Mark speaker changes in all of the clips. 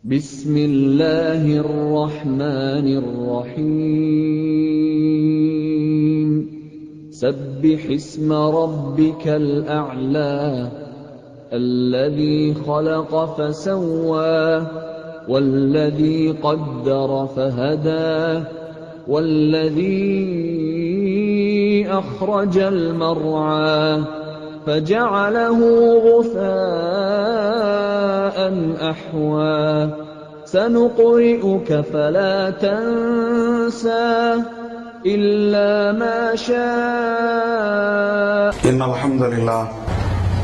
Speaker 1: بسم الله الرحمن الرحيم سبح اسم ربك الأعلى الذي خلق فسوى والذي قدر فهدى والذي أخرج المرعى فجعله غثاء أحوى سنقرئك فلا تنسى إلا ما شاء
Speaker 2: إن الحمد لله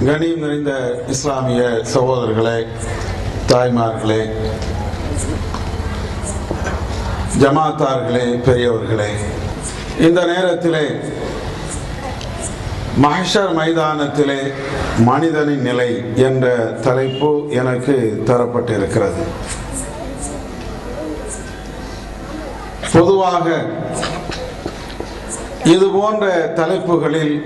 Speaker 2: கண்ணியம் நிறைந்த இஸ்லாமிய சகோதரர்களே, தாய்மார்களே, ஜமாத்தார்களே, பெரியவர்களே, இந்த நேரத்திலே மஹ்ஷர் மைதானத்திலே மனிதனின் நிலை என்ற தலைப்பு எனக்கு தரப்பட்டிருக்கிறது. பொதுவாக இது போன்ற தலைப்புகளில்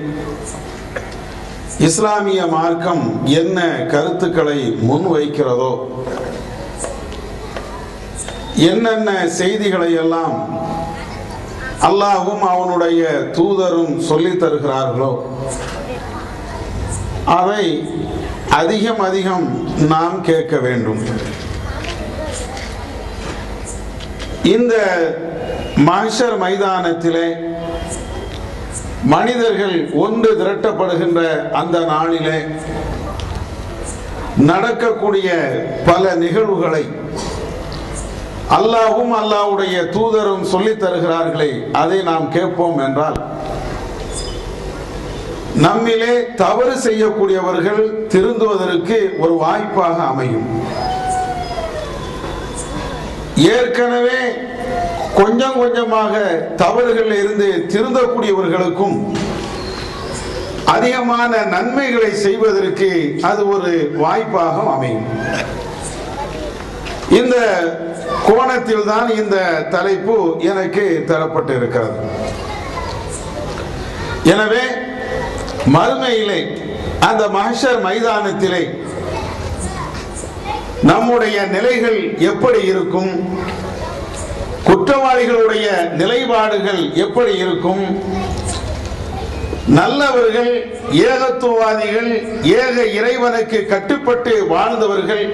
Speaker 2: இஸ்லாமிய மார்க்கம் என்ன கருத்துக்களை முன்வைக்கிறதோ, என்னென்ன செய்திகளை எல்லாம் அல்லாஹ்வும் அவனுடைய தூதரும் சொல்லித் தருகிறார்களோ அதை அதிகம் நாம் கேட்க வேண்டும். இந்த மஹ்ஷர் மைதானத்திலே மனிதர்கள் ஒன்று திரட்டப்படுகின்ற அந்த நாளிலே நடக்கக்கூடிய பல நிகழ்வுகளை அல்லாஹ்வும் அல்லாஹ்வுடைய தூதரும் சொல்லித் தருகிறார்களே, அதை நாம் கேட்போம் என்றால் நம்மிலே தவறு செய்யக்கூடியவர்கள் திருந்துவதற்கு ஒரு வாய்ப்பாக அமையும். ஏற்கனவே கொஞ்சம் கொஞ்சமாக தவறுகளில் இருந்து திருந்தக்கூடியவர்களுக்கும் அதிகமான நன்மைகளை செய்வதற்கு அது ஒரு வாய்ப்பாக அமையும். இந்த கோணத்தில் தான் இந்த தலைப்பு எனக்கு தரப்பட்டிருக்கிறது. எனவே மறுமையிலே அந்த மஹ்ஷர் மைதானத்திலே நம்முடைய நிலைகள் எப்படி இருக்கும், குற்றவாளிகளுடைய நிலைப்பாடுகள் எப்படி இருக்கும், நல்லவர்கள், ஏகத்துவவாதிகள், ஏக இறைவனுக்கு கட்டுப்பட்டு வாழ்ந்தவர்கள்,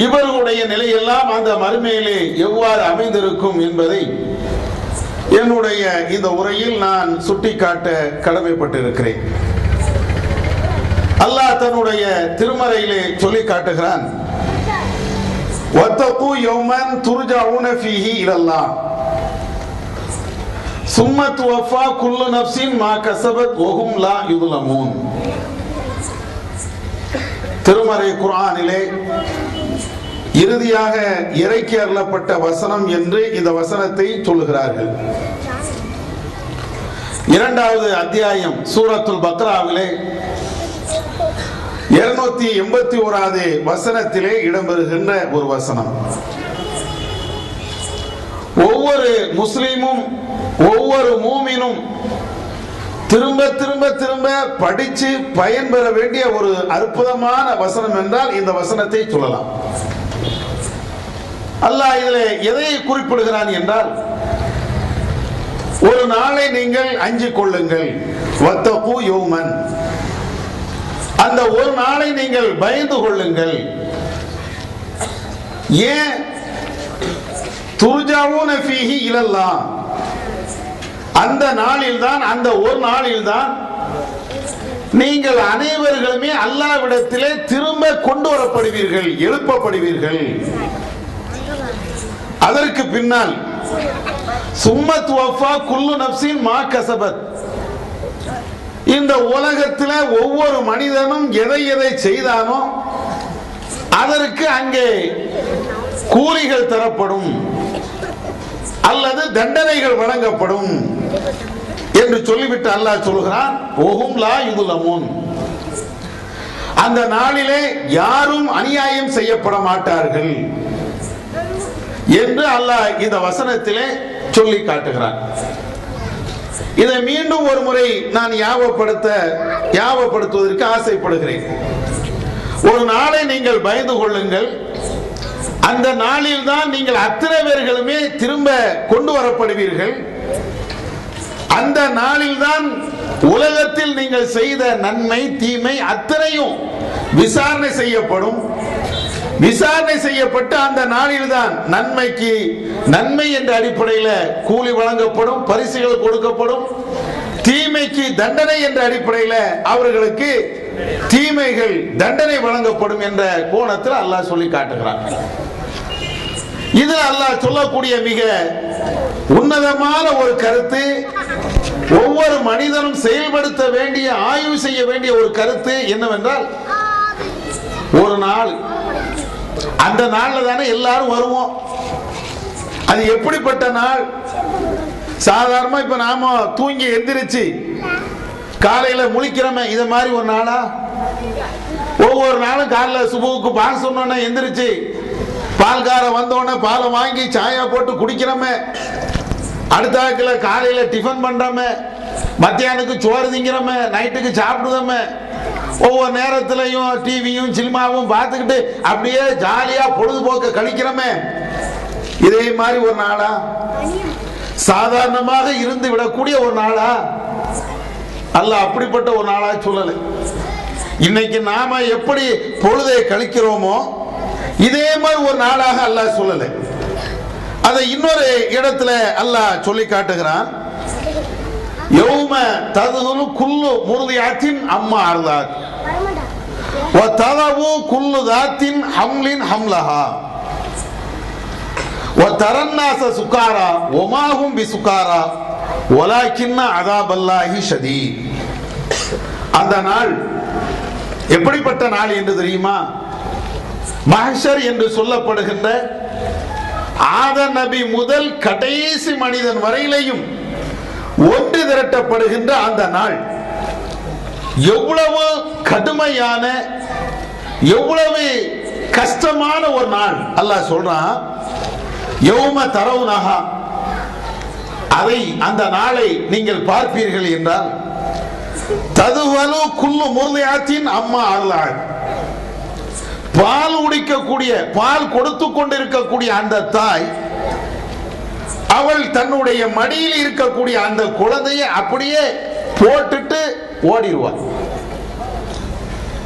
Speaker 2: இவர்களுடைய நிலையெல்லாம் அந்த மறுமையிலே எவ்வாறு அமைந்திருக்கும் என்பதை என்னுடைய இந்த உரையில் நான் சுட்டிக்காட்ட கடமைப்பட்டிருக்கிறேன். அல்லாஹ் தன்னுடைய திருமறையிலே சொல்லி காட்டுகிறான், வத்தகு யௌமன் துர்ஜஊன ஃபீஹி இலல்லாஹ் சும்ம துவஃபா குல்லு நஃப்ஸின் மா கஸபத் வஹும் லா யுظ்லமூன். திருமறை குர்ஆனிலே இறுதியாக இறக்கி அருளப்பட்ட வசனம் என்று இந்த வசனத்தை சொல்லுகிறார்கள். இரண்டாவது அத்தியாயம் சூரத்துல் பக்ராவிலே 281வது வசனத்திலே இடம்பெறுகின்ற ஒரு வசனம். ஒவ்வொரு முஸ்லிமும் ஒவ்வொரு மூமினும் திரும்ப திரும்ப திரும்ப படிச்சு பயன்பெற வேண்டிய ஒரு அற்புதமான வசனம் என்றால் இந்த வசனத்தை சொல்லலாம். அல்லாஹ் இதிலே எதை குறிப்பிடுகிறான் என்றால், ஒரு நாளை நீங்கள் அஞ்சிக் கொள்ளுங்கள், வத்தகு யௌமன், அந்த ஒரு நாளை நீங்கள் பயந்து கொள்ளுங்கள். ஏன்? துர்ஜஊன ஃபீஹி இலல்லாஹ், அந்த நாளில் தான், அந்த ஒரு நாளில் தான் நீங்கள் அனைவர்களுமே அல்லாஹ்விடத்திலே திரும்ப கொண்டு வரப்படுவீர்கள், எழுப்பப்படுவீர்கள். அதற்கு பின்னால் சும்ம துவஃபா குல்லு நஃப்ஸின் மா கஸபத், இந்த உலகத்தில் ஒவ்வொரு மனிதனும் எதை எதை செய்தானோ அதற்கு அங்கே கூலிகள் தரப்படும் அல்லது தண்டனைகள் வழங்கப்படும் என்று சொல்லிவிட்டு அல்லாஹ் சொல்கிறான், வஹும் லா யுظ்லமூன், அந்த நாளிலே யாரும் அநியாயம் செய்யப்பட மாட்டார்கள் என்று அல்லாஹ் இந்த வசனத்திலே சொல்லி காட்டுகிறான். இதை மீண்டும் ஒரு முறை நான் ஞாபகப்படுத்துவதற்கு ஆசைப்படுகிறேன். ஒரு நாளை நீங்கள் பயந்து கொள்ளுங்கள், அந்த நாளில் தான் நீங்கள் அத்தனை பேர்களுமே திரும்ப கொண்டு வரப்படுவீர்கள். அந்த நாளில் தான் உலகத்தில் நீங்கள் செய்த நன்மை தீமை அத்தனையும் விசாரணை செய்யப்படும். விசாரணை செய்யப்பட்டு அந்த நாளில் தான் நன்மைக்கு நன்மை என்ற அடிப்படையில் கூலி வழங்கப்படும், பரிசுகள் கொடுக்கப்படும். தீமைக்கு தண்டனை என்ற அடிப்படையில் அவர்களுக்கு தீமைகள் தண்டனை வழங்கப்படும் என்ற கோணத்தில் அல்லாஹ் சொல்லி காட்டுகிறான். இது அல்லாஹ் சொல்லக்கூடிய மிக உன்னதமான ஒரு கருத்து. ஒவ்வொரு மனிதனும் செயல்படுத்த வேண்டிய, ஆய்வு செய்ய வேண்டிய ஒரு கருத்து என்னவென்றால், ஒரு நாள், அந்த நாள்ல தானே எல்லாரும் வருவோம். அது எப்படிப்பட்ட நாள்? சாதாரணமா இப்ப நாம தூங்கி எந்திரிச்சு காலையில முழிக்கிறோமே, இத மாதிரி ஒரு நாளா? ஒவ்வொரு நாளும் காலைல சுபுவுக்கு பால் சொன்னோன்னா எந்திரிச்சு பால்கார வந்தோடனே பாலை வாங்கி சாயா போட்டு குடிக்கிறோமே, அடுத்தாக்கில் காலையில டிஃபன் பண்றோமே, மத்தியானுக்கு சோறு திங்கிறோமே, நைட்டுக்கு சாப்பிடுதோமே, ஒவ்வொரு நேரத்திலையும் டிவியும் சினிமாவும் பார்த்துக்கிட்டு அப்படியே ஜாலியா பொழுதுபோக்க கழிக்கிறோமே, இதே மாதிரி ஒரு நாளா? சாதாரணமாக இருந்து விடக்கூடிய ஒரு நாளா? அல்லாஹ் அப்படிப்பட்ட ஒரு நாளா சொல்லலை. இன்னைக்கு நாம எப்படி பொழுதை கழிக்கிறோமோ இதே மாதிரி ஒரு நாளாக அல்லாஹ் சொல்லலை. அதை இன்னொரு இடத்துல அல்லாஹ் சொல்லி காட்டுகிறான். யௌம ததுலு குல்லு முர்தியாத்தின் அம்மா அர்தாத் வ தலவு குல்லு தாத்தின் ஹம்லின் ஹம்லஹா வ தரன்னாஸ சுகாரா வமாஹும் பிசுகாரா வலாக்கின்ன அஸாபல்லாஹி ஷதீத். அந்த நாள் எப்படிப்பட்ட நாள் என்று தெரியுமா? மஹ்ஷர் என்று சொல்லப்படுகின்ற ஆதம் நபி முதல் கடைசி மனிதன் வரையிலையும் ஒன்று திரட்டப்படுகின்ற அந்த நாள் எவ்வளவு கடுமையான, எவ்வளவு கஷ்டமான ஒரு நாள். அல்லாஹ் சொல்றான், யௌம தரவுனஹா, அதை அந்த நாளை நீங்கள் பார்ப்பீர்கள் என்றால், ததுவலு குல்லு முர்தியாத்தின் அம்மா அர்லாத், பால் குடிக்கக்கூடிய, பால் கொடுத்து கொண்டிருக்கக்கூடிய அந்த தாய், அவள் தன்னுடைய மடியில் இருக்கக்கூடிய அந்த குழந்தையை அப்படியே போட்டுட்டு ஓடிடுவாள்.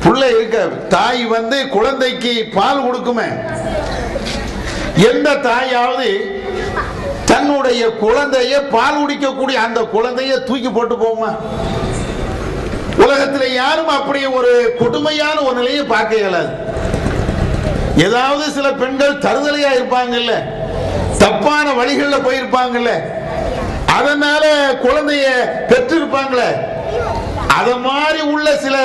Speaker 2: பிள்ளை இருக்க தாய் வந்து குழந்தைக்கு பால் கொடுக்குமே, எந்த தாயாவது தன்னுடைய குழந்தைய, பால் குடிக்கக்கூடிய அந்த குழந்தைய தூக்கி போட்டு போகுமா? உலகத்தில் யாரும் அப்படி ஒரு கொடுமையான ஒரு நிலையை பார்க்க இயலாது. ஏதாவது சில பெண்கள் தருதலையா இருப்பாங்கல்ல, தப்பான வழிகளில் போயிருப்பாங்கல்ல, அதனால குழந்தைய பெற்றிருப்பாங்களே, அத மாதிரி உள்ள சில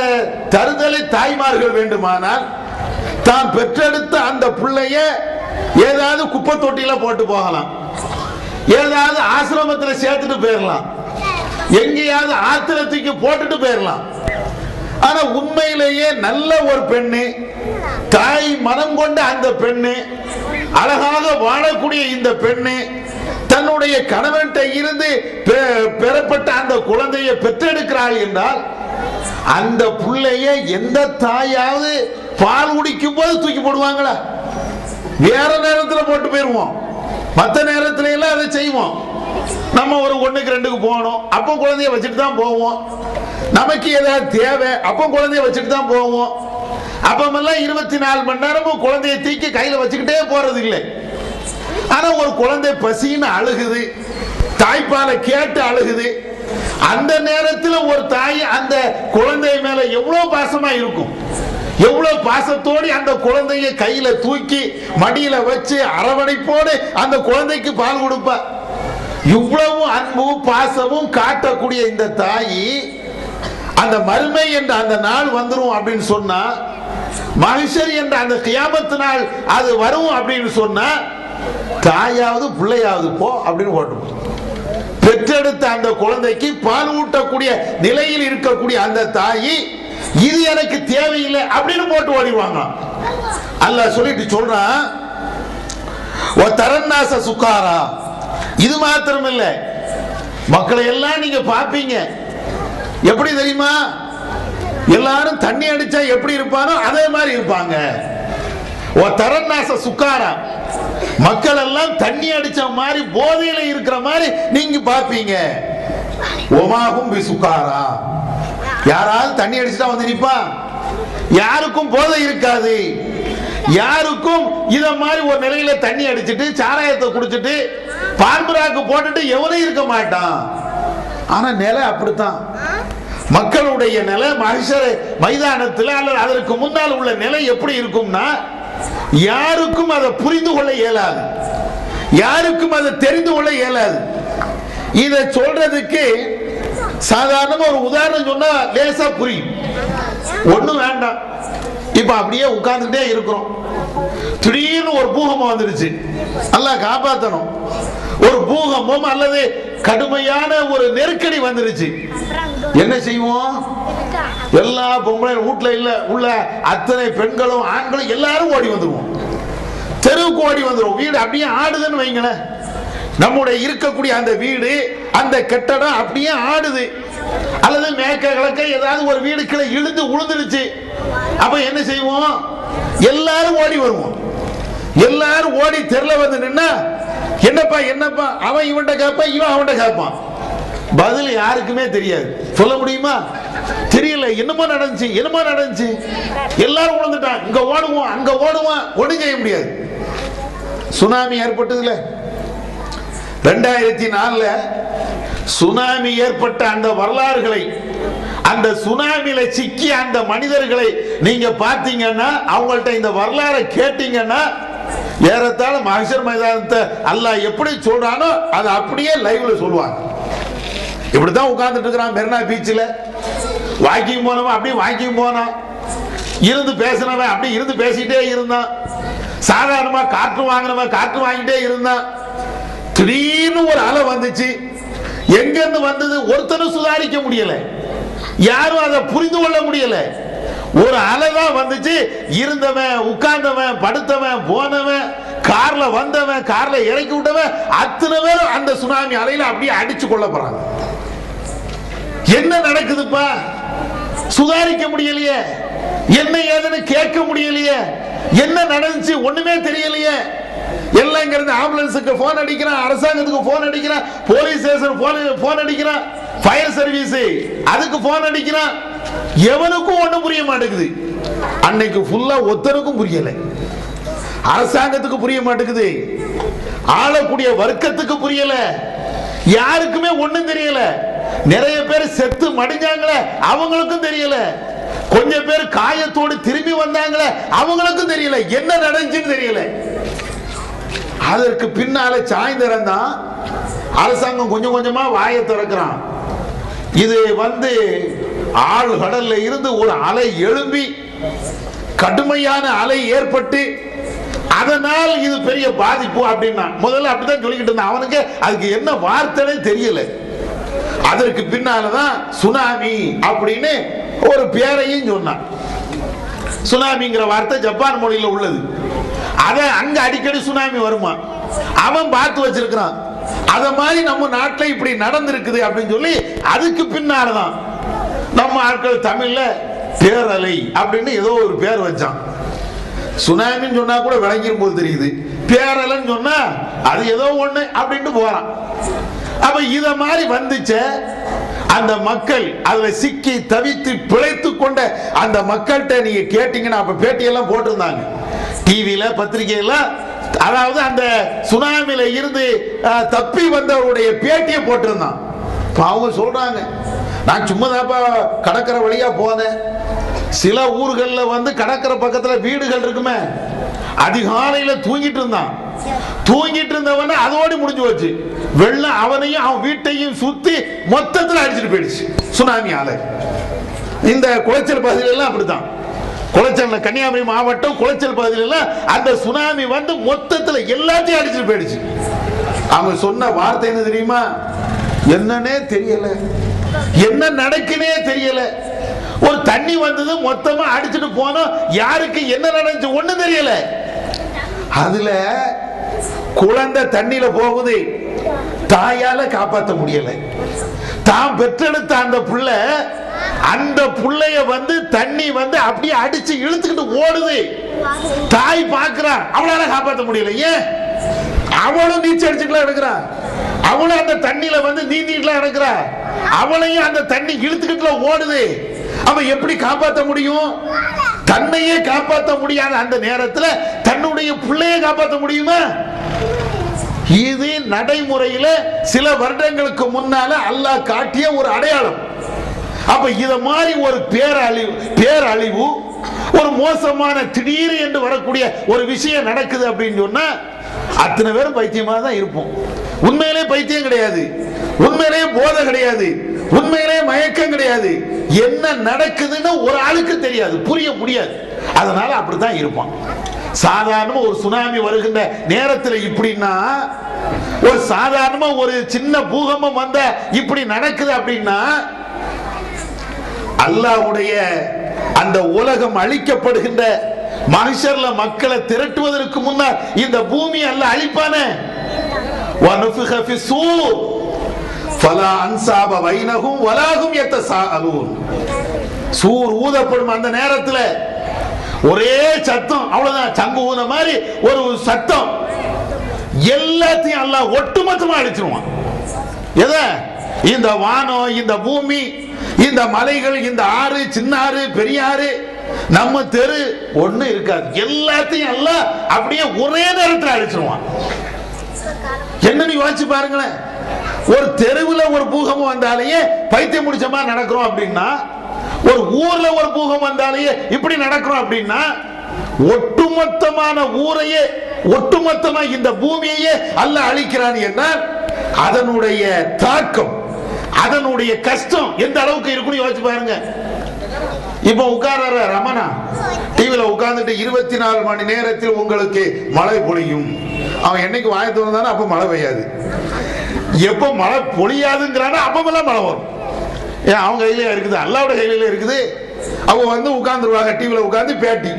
Speaker 2: தருதலை தாய்மார்கள் வேண்டுமானால் தான் பெற்றெடுத்த அந்த பிள்ளைய ஏதாவது குப்பை தொட்டியில போட்டு போகலாம், ஏதாவது ஆசிரமத்தில் சேர்த்துட்டு போயிடலாம், எங்கேயாவது ஆத்திரத்துக்கு போட்டுட்டு போயிடலாம். ஆனா உண்மையிலேயே நல்ல ஒரு பெண்ணு, தாய் மனம் கொண்ட அந்த பெண்ணு, அழகாக வாழக்கூடிய இந்த பெண்ணு தன்னுடைய கணவன்கிட்ட இருந்து பெறப்பட்ட அந்த குழந்தையை பெற்றெடுக்கிறாள் என்றால், அந்த பிள்ளைய எந்த தாயாவது பால் குடிக்கும் போது தூக்கி போடுவாங்களா? வேற நேரத்தில் போட்டு போயிருவோம், மற்ற நேரத்துல எல்லாம் அதை செய்வோம். நம்ம ஒரு 1க்கு 2க்கு போகணும், அப்போ குழந்தைய வச்சுட்டு தான் போவோம். நமக்கு ஏதாவது தேவை, அப்போ குழந்தைய வச்சுட்டு தான் போவோம். அப்பமெல்லாம் 24 மணி நேரமும் குழந்தைய தூக்கி கையில வச்சுக்கிட்டே போறது இல்லை. ஆனா ஒரு குழந்தை பசின்னு அழுகுது, தாய்ப்பாலை கேட்டு அழுகுது, அந்த நேரத்தில் ஒரு தாய் அந்த குழந்தை மேல எவ்வளவு பாசமா இருக்கும், எவ்வளவு பாசத்தோடு அந்த குழந்தைய கையில தூக்கி மடியில வச்சு அரவணைப்போடு அந்த குழந்தைக்கு பால் கொடுப்பா. இவ்வளவு அன்பும் பாசமும் காட்டக்கூடிய இந்த தாய், அந்த மறுமை என்ற அந்த நாள் வந்துரும் அப்படின்னு சொன்னா, மஹ்ஷர் என்ற அந்த கியாமத்து நாள் அது வரும் அப்படின்னு சொன்னா, தாயாவது பிள்ளையாவது போ அப்படின்னு போட்டோம். பெற்றெடுத்த அந்த குழந்தைக்கு பால் ஊட்டக்கூடிய நிலையில் இருக்கக்கூடிய அந்த தாய், இது எனக்கு தேவையில்லை அப்படின்னு போட்டு ஓடிடுவாங்க. அல்லாஹ் சொல்லிட்டு சொல்றான், ஓ தரன்னாச சுக்காரா. இது மாத்திரம் இல்ல, மக்களை எல்லாம் நீங்க பாப்பீங்க, எப்படி தெரியுமா? எல்லாரும் தண்ணி அடிச்சா எப்படி இருப்பானோ அதே மாதிரி இருப்பாங்க. தரநாச சுக்காரா, மக்கள் எல்லாம் தண்ணி அடிச்ச மாதிரி போதையில இருக்கிற மாதிரி நீங்க பாப்பீங்க. ஒமாகும் சுக்காரா, யாராவது தண்ணி அடிச்சுட்டா வந்து நிப்பான்? யாருக்கும் போதை இருக்காது. யாருக்கும் இத மாதிரி ஒரு நிலையில தண்ணி அடிச்சுட்டு சாராயத்தை குடிச்சிட்டு பான்புராக்கு போட்டுட்டு எவனும் இருக்க மாட்டான். ஆனா நிலை அப்படித்தான். மக்களுடைய நிலை மஹ்ஷர் மைதானத்தில் அல்லது அதற்கு முன்னால் உள்ள நிலை எப்படி இருக்கும்னா, யாருக்கும் அதை புரிந்து கொள்ள இயலாது, யாருக்கும் அதை தெரிந்து கொள்ள இயலாது. இதை சொல்றதுக்கு சாதாரண ஒரு உதாரணம் சொன்னா லேசா புரியும். ஒண்ணும் வேண்டாம். இப்ப அப்படியே உட்கார்ந்துட்டே இருக்கிறோம், திடீர்னு ஒரு பூகம்பம் வந்துருச்சு, அல்லாஹ் காப்பாற்றணும். ஒரு பூகம்பம் அல்லது கடுமையான ஒரு நெருக்கடி வந்துருச்சு, என்ன செய்வோம்? எல்லா பொம்பளை வீட்டுல இல்ல உள்ள அத்தனை பெண்களும் ஆண்களும் எல்லாரும் ஓடி வந்துருவோம், தெருவுக்கு ஓடி வந்துருவோம். வீடு அப்படியே ஆடுதுன்னு வைங்களேன், நம்முடைய இருக்கக்கூடிய அந்த வீடு அந்த கட்டடம் அப்படியே ஆடுது. அல்லது மேற்க கிழக்க ஏதாவது ஒரு வீடு கீழே இழுந்து உழுந்துருச்சு, அப்ப என்ன செய்வோம்? எல்லாரும் ஓடி வருவோம். எல்லாரும் ஓடி தெருல வந்து நின்னா, என்னப்பா என்னப்பா, அவன் இவன்ட கேட்பான், இவன் அவன்ட கேட்பான். பதில் யாருக்குமே தெரியாது. சொல்ல முடியுமா? தெரியல. என்னமோ நடந்துச்சு, என்னமோ நடந்துச்சு, எல்லாரும் உணர்ந்துட்டான். இங்க ஓடுவோம், அங்க ஓடுவான், ஒன்றும் செய்ய முடியாது. சுனாமி ஏற்பட்டதுல 2004 சுனாமி ஏற்பட்ட அந்த வரலாறுகளை, அந்த சுனாமியில சிக்கிய அந்த மனிதர்களை நீங்க பார்த்தீங்கன்னா, அவங்கள்ட்ட இந்த வரலாறை கேட்டீங்கன்னா, ஏறத்தாழ மஹ்ஷர் மைதானத்தை அல்லாஹ் எப்படி சொல்றானோ அதை அப்படியே லைவ்ல சொல்லுவாங்க. இப்படித்தான் உட்கார்ந்துட்டு இருக்கிறான் மெரினா பீச்சில். வாக்கிங் போனவன் அப்படியே வாக்கிங் போனான், இருந்து பேசினவன் அப்படி இருந்து பேசிட்டே இருந்தான், சாதாரணமா காற்று வாங்கினவன் காற்று வாங்கிட்டே இருந்தான். திடீர்னு ஒரு அலை வந்துச்சு. எங்க இருந்து வந்தது ஒருத்தரும் சுதாரிக்க முடியல, யாரும் அதை புரிந்து கொள்ள முடியல. ஒரு அலை தான் வந்துச்சு. இருந்தவன், உட்கார்ந்தவன், படுத்தவன், போனவன், கார்ல வந்தவன், கார்ல இறக்கி விட்டவன், அத்தனை பேரும் அந்த சுனாமி அலையில அப்படியே அடிச்சு கொள்ள போறாங்க. என்ன நடக்குதுப்பா? சுதாரிக்க முடியலையே, என்ன ஏதுன்னு கேட்க முடியலையே, என்ன நடந்துச்சு ஒண்ணுமே தெரியலையே. எல்லாம் இங்க இருந்து ஆம்புலன்ஸுக்கு போன் அடிக்கிறான், அரசாங்கத்துக்கு போன் அடிக்கிறான், போலீஸ் ஸ்டேஷன் போன் அடிக்கிறான், ஃபயர் சர்வீஸ் அதுக்கு போன் அடிக்கிறான். எவனுக்கும் ஒண்ணும் புரிய மாட்டேங்குது. அன்னைக்கு ஃபுல்லா ஒருத்தருக்கும் புரியல, அரசாங்கத்துக்கு புரிய மாட்டேங்குது, ஆளக்கூடிய வர்க்கத்துக்கு புரியல, யாருக்குமே ஒண்ணும் தெரியல. நிறைய பேர் செத்து மடிஞ்சாங்களே அவங்களுக்கும் தெரியல, கொஞ்சம் பேர் காயத்தோடு திரும்பி வந்தாங்களே அவங்களுக்கும் தெரியல, என்ன நடந்துச்சுன்னு தெரியல. அதற்கு பின்னால சாயந்தரம் தான் அரசாங்கம் கொஞ்சம் கொஞ்சமா வாயை திறக்கிறான். இது ஆழ் கடல்ல இருந்து ஒரு அலை எழும்பி கடுமையான அலை ஏற்பட்டு அதனால் இது பெரிய பாதிப்பு அப்படின்னா முதல்ல அப்படிதான் சொல்லிக்கிட்டு இருந்தான். அவனுக்கு அதுக்கு என்ன வார்த்தை தெரியல. அதற்கு பின்னாலதான் சுனாமி அப்படின்னு ஒரு பேரையும் சொன்னான். சுனாமிங்கிற வார்த்தை ஜப்பான் மொழியில உள்ளது. அத அங்க அடிக்கடி சுனாமி வருமா, அவன் பார்த்து வச்சிருக்கிறான். அத மாதிரி நம்ம நாட்டில் இப்படி நடந்திருக்குது அப்படின்னு சொல்லி அதுக்கு பின்னால்தான் நம்ம ஆட்கள் தமிழ்ல பேரலை அப்படின்னு ஏதோ ஒரு பேர் வச்சான். சுனாமின்னு சொன்னா கூட விளங்கிடும் போது தெரியுது, பேரலைன்னு சொன்னா அது ஏதோ ஒண்ணு அப்படின்ட்டு போறான். அப்ப இத மாதிரி வந்துச்ச அந்த மக்கள் அதுல சிக்கி தவித்து பிழைத்து கொண்ட அந்த மக்கள்கிட்ட நீங்க கேட்டீங்கன்னா, அப்ப பேட்டியெல்லாம் போட்டிருந்தாங்க டிவியில பத்திரிகையில. அதாவது அந்த சுனாமில இருந்து தப்பி வந்தவருடைய பேட்டியை போட்டிருந்தான். அவங்க சொல்றாங்க, நான் சும்மா தாப்பா கடற்கரை வழியா போனேன். சில ஊர்கள்ல கடற்கரை பக்கத்துல வீடுகள் இருக்குமே, அதிகாலையில தூங்கிட்டு இருந்தான். தூங்கிட்டு இருந்தவன அதோடு முடிஞ்சு போச்சு. வெள்ளம் அவனையும் அவன் வீட்டையும் சுத்தி மொத்தத்தில் அடிச்சுட்டு போயிடுச்சு சுனாமி அலை. இந்த குளச்சல் பகுதியில எல்லாம் அப்படித்தான். குளச்சல் கன்னியாகுமரி மாவட்டம் குளச்சல் பகுதியில அந்த சுனாமி மொத்தத்தில் எல்லாத்தையும் அடிச்சுட்டு போயிடுச்சு. அவங்க சொன்ன வார்த்தை என்ன தெரியுமா? என்னன்னே தெரியல, என்ன நடக்குனே தெரியல. ஒரு தண்ணி வந்தது மொத்தமா அடிச்சுட்டு போனோம், யாருக்கு என்ன நடந்துச்சு ஒண்ணு தெரியல. அதுல குழந்தை தண்ணியில போகுது, தாயால காப்பாற்ற முடியல. தான் பெற்றெடுத்த அந்த புள்ளைய தண்ணி அப்படியே அடிச்சு இழுத்துக்கிட்டு ஓடுது. தாய் பார்க்கிறா, அவளால காப்பாற்ற முடியல. ஏன்? அவளும் நீச்சல் அடிச்சுக்கலாம் எடுக்கிறா, அவளும் அந்த தண்ணியில வந்து நீந்திட்டுலாம் எடுக்கிறா, அவளையும் அந்த தண்ணி இழுத்துக்கிட்டுல ஓடுது. அவன் எப்படி காப்பாற்ற முடியும்? தன்னையே காப்பாற்ற முடியாத அந்த நேரத்தில் தன்னுடைய பிள்ளையை காப்பாற்ற முடியுமா? இது நடைமுறையில சில வருடங்களுக்கு முன்னால அல்லாஹ் காட்டிய ஒரு அடையாளம். அப்ப இத மாதிரி ஒரு பேரழிவு, ஒரு மோசமான திடீர் என்று வரக்கூடிய ஒரு விஷயம் நடக்குது அப்படின்னு சொன்னா அத்தனை பேரும் பைத்தியமா தான் இருப்போம். உண்மையிலே பைத்தியம் கிடையாது, உண்மையிலே போதை கிடையாது, உண்மையிலே மயக்கம் கிடையாது. என்ன நடக்குதுன்னு ஒரு ஆளுக்கு தெரியாது, புரிய முடியாது. அதனால அப்படித்தான் இருப்பான். சாதாரண ஒரு சுனாமி வருகின்ற நேரத்தில் இப்படின்னா, ஒரு சாதாரண ஒரு சின்ன பூகம்பம் வந்த இப்படி நடக்குது அப்படின்னா, அல்லாஹ்வுடைய அந்த உலகம் அழிக்கப்படுகின்ற மஹ்ஷர்ல மக்களை திரட்டுவதற்கு முன்னால் இந்த பூமி அல்லாஹ் அழிப்பானே. வனுஃபிக ஃபிஸ்ஸூர் ஃபலா அன்சாப பைனஹும் வலாஹும் யத்தஸாஅலூன். சூர் ஊதப்படும் அந்த நேரத்தில் ஒரே சத்தம், அவ்வளவுதான். சங்கு ஊத மாதிரி ஒரு சத்தம், எல்லாத்தையும் அல்லாஹ் ஒட்டுமொத்தமா அழிச்சிருவான். எதை? இந்த வானம், இந்த பூமி, இந்த மலைகள், இந்த ஆறு, சின்ன ஆறு, பெரிய ஆறு, நம்ம தெரு ஒண்ணு இருக்காது. எல்லாத்தையும் அல்லாஹ் அப்படியே ஒரே நேரத்தில் அழிச்சிருவான். என்ன யோசிச்சு பாருங்களேன். ஒரு தெருவில் ஒரு பூகம்பம் வந்தாலேயே பைத்தியம் முடிச்ச மாதிரி நடக்கிறோம் அப்படின்னா, ஒரு ஊர்ல ஒரு பூகம் வந்தாலேயே இப்படி நடக்கிறோம் அப்படின்னா, ஒட்டுமொத்தமான ஊரையே, ஒட்டுமொத்தமா இந்த பூமியையே அல்லாஹ் அழிக்கிறான் என்றால் அதனுடைய தாக்கம், அதனுடைய கஷ்டம் எந்த அளவுக்கு இருக்குன்னு யோசிச்சு பாருங்க. இப்ப உட்கார்ற ரமணா டிவில உட்கார்ந்துட்டு 24 மணி நேரத்தில் உங்களுக்கு மழை பொழியும். அவன் என்னைக்கு வாய திறந்தானோ அப்ப மழை பெய்யாது, எப்ப மழை பொழியாதுங்கிறானோ அப்பமெல்லாம் மழை வரும். ஏன்? அவங்க கையில இருக்குது, அல்லாஹ்வோட கையில இருக்குது. அவங்க வந்து உட்கார்ந்துருவாங்க டிவில உட்கார்ந்து பேட்டி,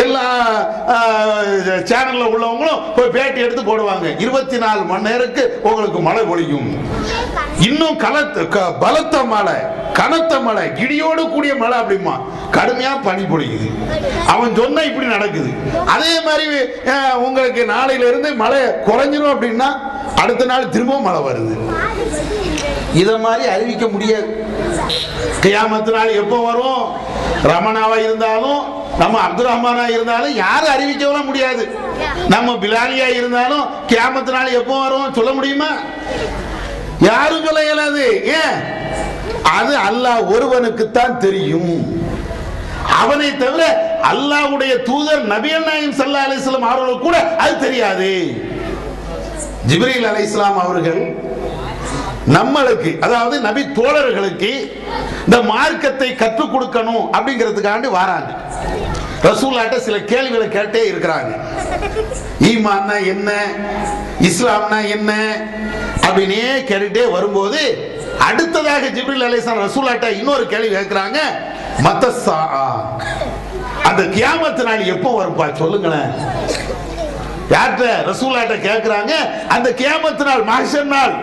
Speaker 2: எல்லா சேனல்ல உள்ளவங்களும் போய் பேட்டி எடுத்து போடுவாங்க. 24 மணி நேரத்துக்கு உங்களுக்கு மழை பொழியும். இன்னும் பலத்த மழை, கனத்த மழை, இடியோடு கூடிய மழை, அப்படிமா கடுமையா பனி பொழியுது. அவன் சொன்ன இப்படி நடக்குது. அதே மாதிரி உங்களுக்கு நாளையில இருந்து மழை குறைஞ்சிரும் அப்படின்னா அடுத்த நாள் திரும்பவும் மழை வருது. இத மாதிரி அறிவிக்க முடியாது. கியாமத்து நாள் எப்போ வரும்? ரமணாவா இருந்தாலும், நம்ம அப்துல் ரஹ்மானா இருந்தாலும் யாரும் அறிவிக்கவும் முடியாது. நம்ம பிலாலியா இருந்தாலும் கியாமத்து நாள் எப்போ வரும் சொல்ல முடியுமா? யாரும் சொல்ல இயலாது. ஏன்? அது அல்லாஹ் ஒருவனுக்குத்தான் தெரியும். அவனை தவிர அல்லாஹ்வுடைய தூதர் நபிகள் நாயகம் ஸல்லல்லாஹு அலைஹி வஸல்லம் அவர்களுக்கு கூட அது தெரியாது. ஜிப்ரீல் அலைஹிஸ்ஸலாம் அவர்கள் நம்மளுக்கு, அதாவது நபி தோழர்களுக்கு இந்த மார்க்கத்தை கற்றுக் கொடுக்கணும் அப்படிங்கிறதுக்காண்டி வராங்க. ரசூலுல்லாஹ்ட்ட சில கேள்விகளை கேட்டே இருக்கிறாங்க. ஈமான்னா என்ன, இஸ்லாம்னா என்ன அப்படினே கேட்டுட்டே வரும்போது அடுத்ததாக ஜிப்ரீல் அலைஹிஸ்ஸலாம் ரசூலுல்லாஹ்ட்ட இன்னொரு கேள்வி கேட்கிறாங்க. மத்தஸ்ஸா, அந்த கியாமத் நாள் எப்போ வரும்பா சொல்லுங்களேன். யார்கிட்ட? ரசூலுல்லாஹ்ட்ட கேட்கிறாங்க. அந்த கியாமத் நாள், மஹ்ஷர் நாள்,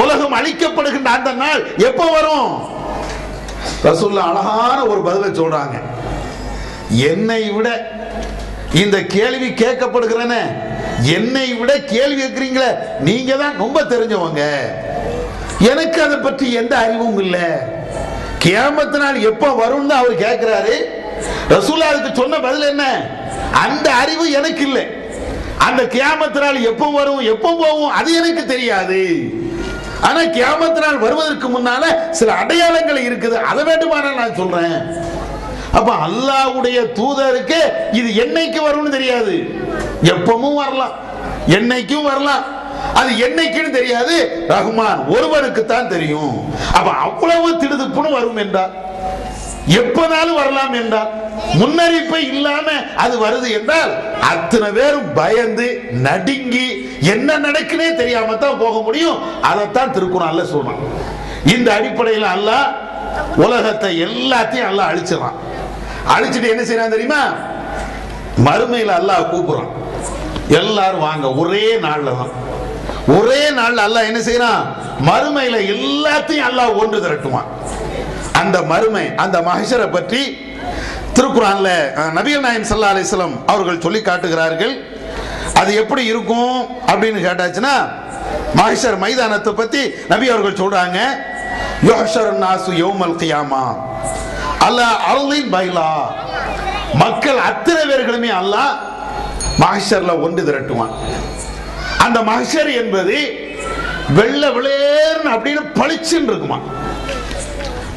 Speaker 2: உலகம் அழிக்கப்படுகின்ற அந்த நாள் எப்போ வரும்? ரசூலுல்லாஹ் அழகான ஒரு பதிலை சொல்றாங்க. என்னை விட இந்த கேள்வி கேட்கப்படுகிறன, என்னை விட கேள்வி கேட்கிறீங்களே, நீங்க தான் ரொம்ப தெரிஞ்சவங்க. எனக்கு அதை பற்றி எந்த அறிவும் இல்லை. கியாமத் நாள் எப்போ வரும்னு அவர் கேட்கிறாரு. ரசூலுல்லாஹ் அதுக்கு சொன்ன பதில் என்ன? அந்த அறிவு எனக்கு இல்லை. அந்த கியாமத் நாள் எப்போ வரும், எப்போ போகும் அது எனக்கு தெரியாது. ஆனா கியாமத் நாள் வருவதற்கு முன்னால சில அடையாளங்கள் இருக்குது, அதை வேண்டுமானால் நான் சொல்றேன். அப்ப அல்லாஹ்வுடைய தூதருக்கு இது என்னைக்கு வரும்னு தெரியாது, எப்பவும் வரலாம், என்னைக்கும் வரலாம். அது என்னைக்குன்னு தெரியாது, ரஹ்மான் ஒருவனுக்கு தான் தெரியும். அப்ப அவ்வளவு திடுதுப்புன்னு வரும் என்றால், எப்பனாலும் வரலாம் என்றால், முன்னறிப்பை இல்லாம அது வருது என்றால் அத்தனை பேரும் பயந்து நடுங்கி என்ன நடக்குனே தெரியாம தான் போக முடியும். அதைத்தான் திருக்குறான்ல சொல்றான். இந்த அடிப்படையில் அல்லாஹ் உலகத்தை எல்லாத்தையும் அல்லாஹ் அழிச்சிடறான். அழிச்சிட்டு என்ன செய்யறான் தெரியுமா? மறுமையில் அல்லாஹ் கூப்பிடுறான், எல்லாரும் வாங்க. ஒரே நாள்ல தான், ஒரே நாள்ல அல்லாஹ் என்ன செய்யறான்? மறுமையில எல்லாத்தையும் அல்லாஹ் ஒன்று திரட்டுவான். அந்த மறுமை, அந்த மஹ்ஷரை பற்றி திருக்குர்ஆன்ல நபிகள் நாயகம் ஸல்லல்லாஹு அலைஹி வஸல்லம் அவர்கள் சொல்லி காட்டுகிறார்கள். அது எப்படி இருக்கும் அப்படின்னு கேட்டாச்சுன்னா, மஹ்ஷர் மைதானத்தை பத்தி நபி அவர்கள் சொல்றாங்க, யுஹ்ஷருன் நாசு யௌமல் கியாமா அலா அர்லின் பைலா. மக்கள் அத்தனை பேர்களுமே அல்லாஹ் மஹ்ஷர்ல ஒன்று திரட்டுவான். அந்த மஹ்ஷர் என்பது வெள்ள விளையர்னு அப்படின்னு பளிச்சுன்னு இருக்குமா.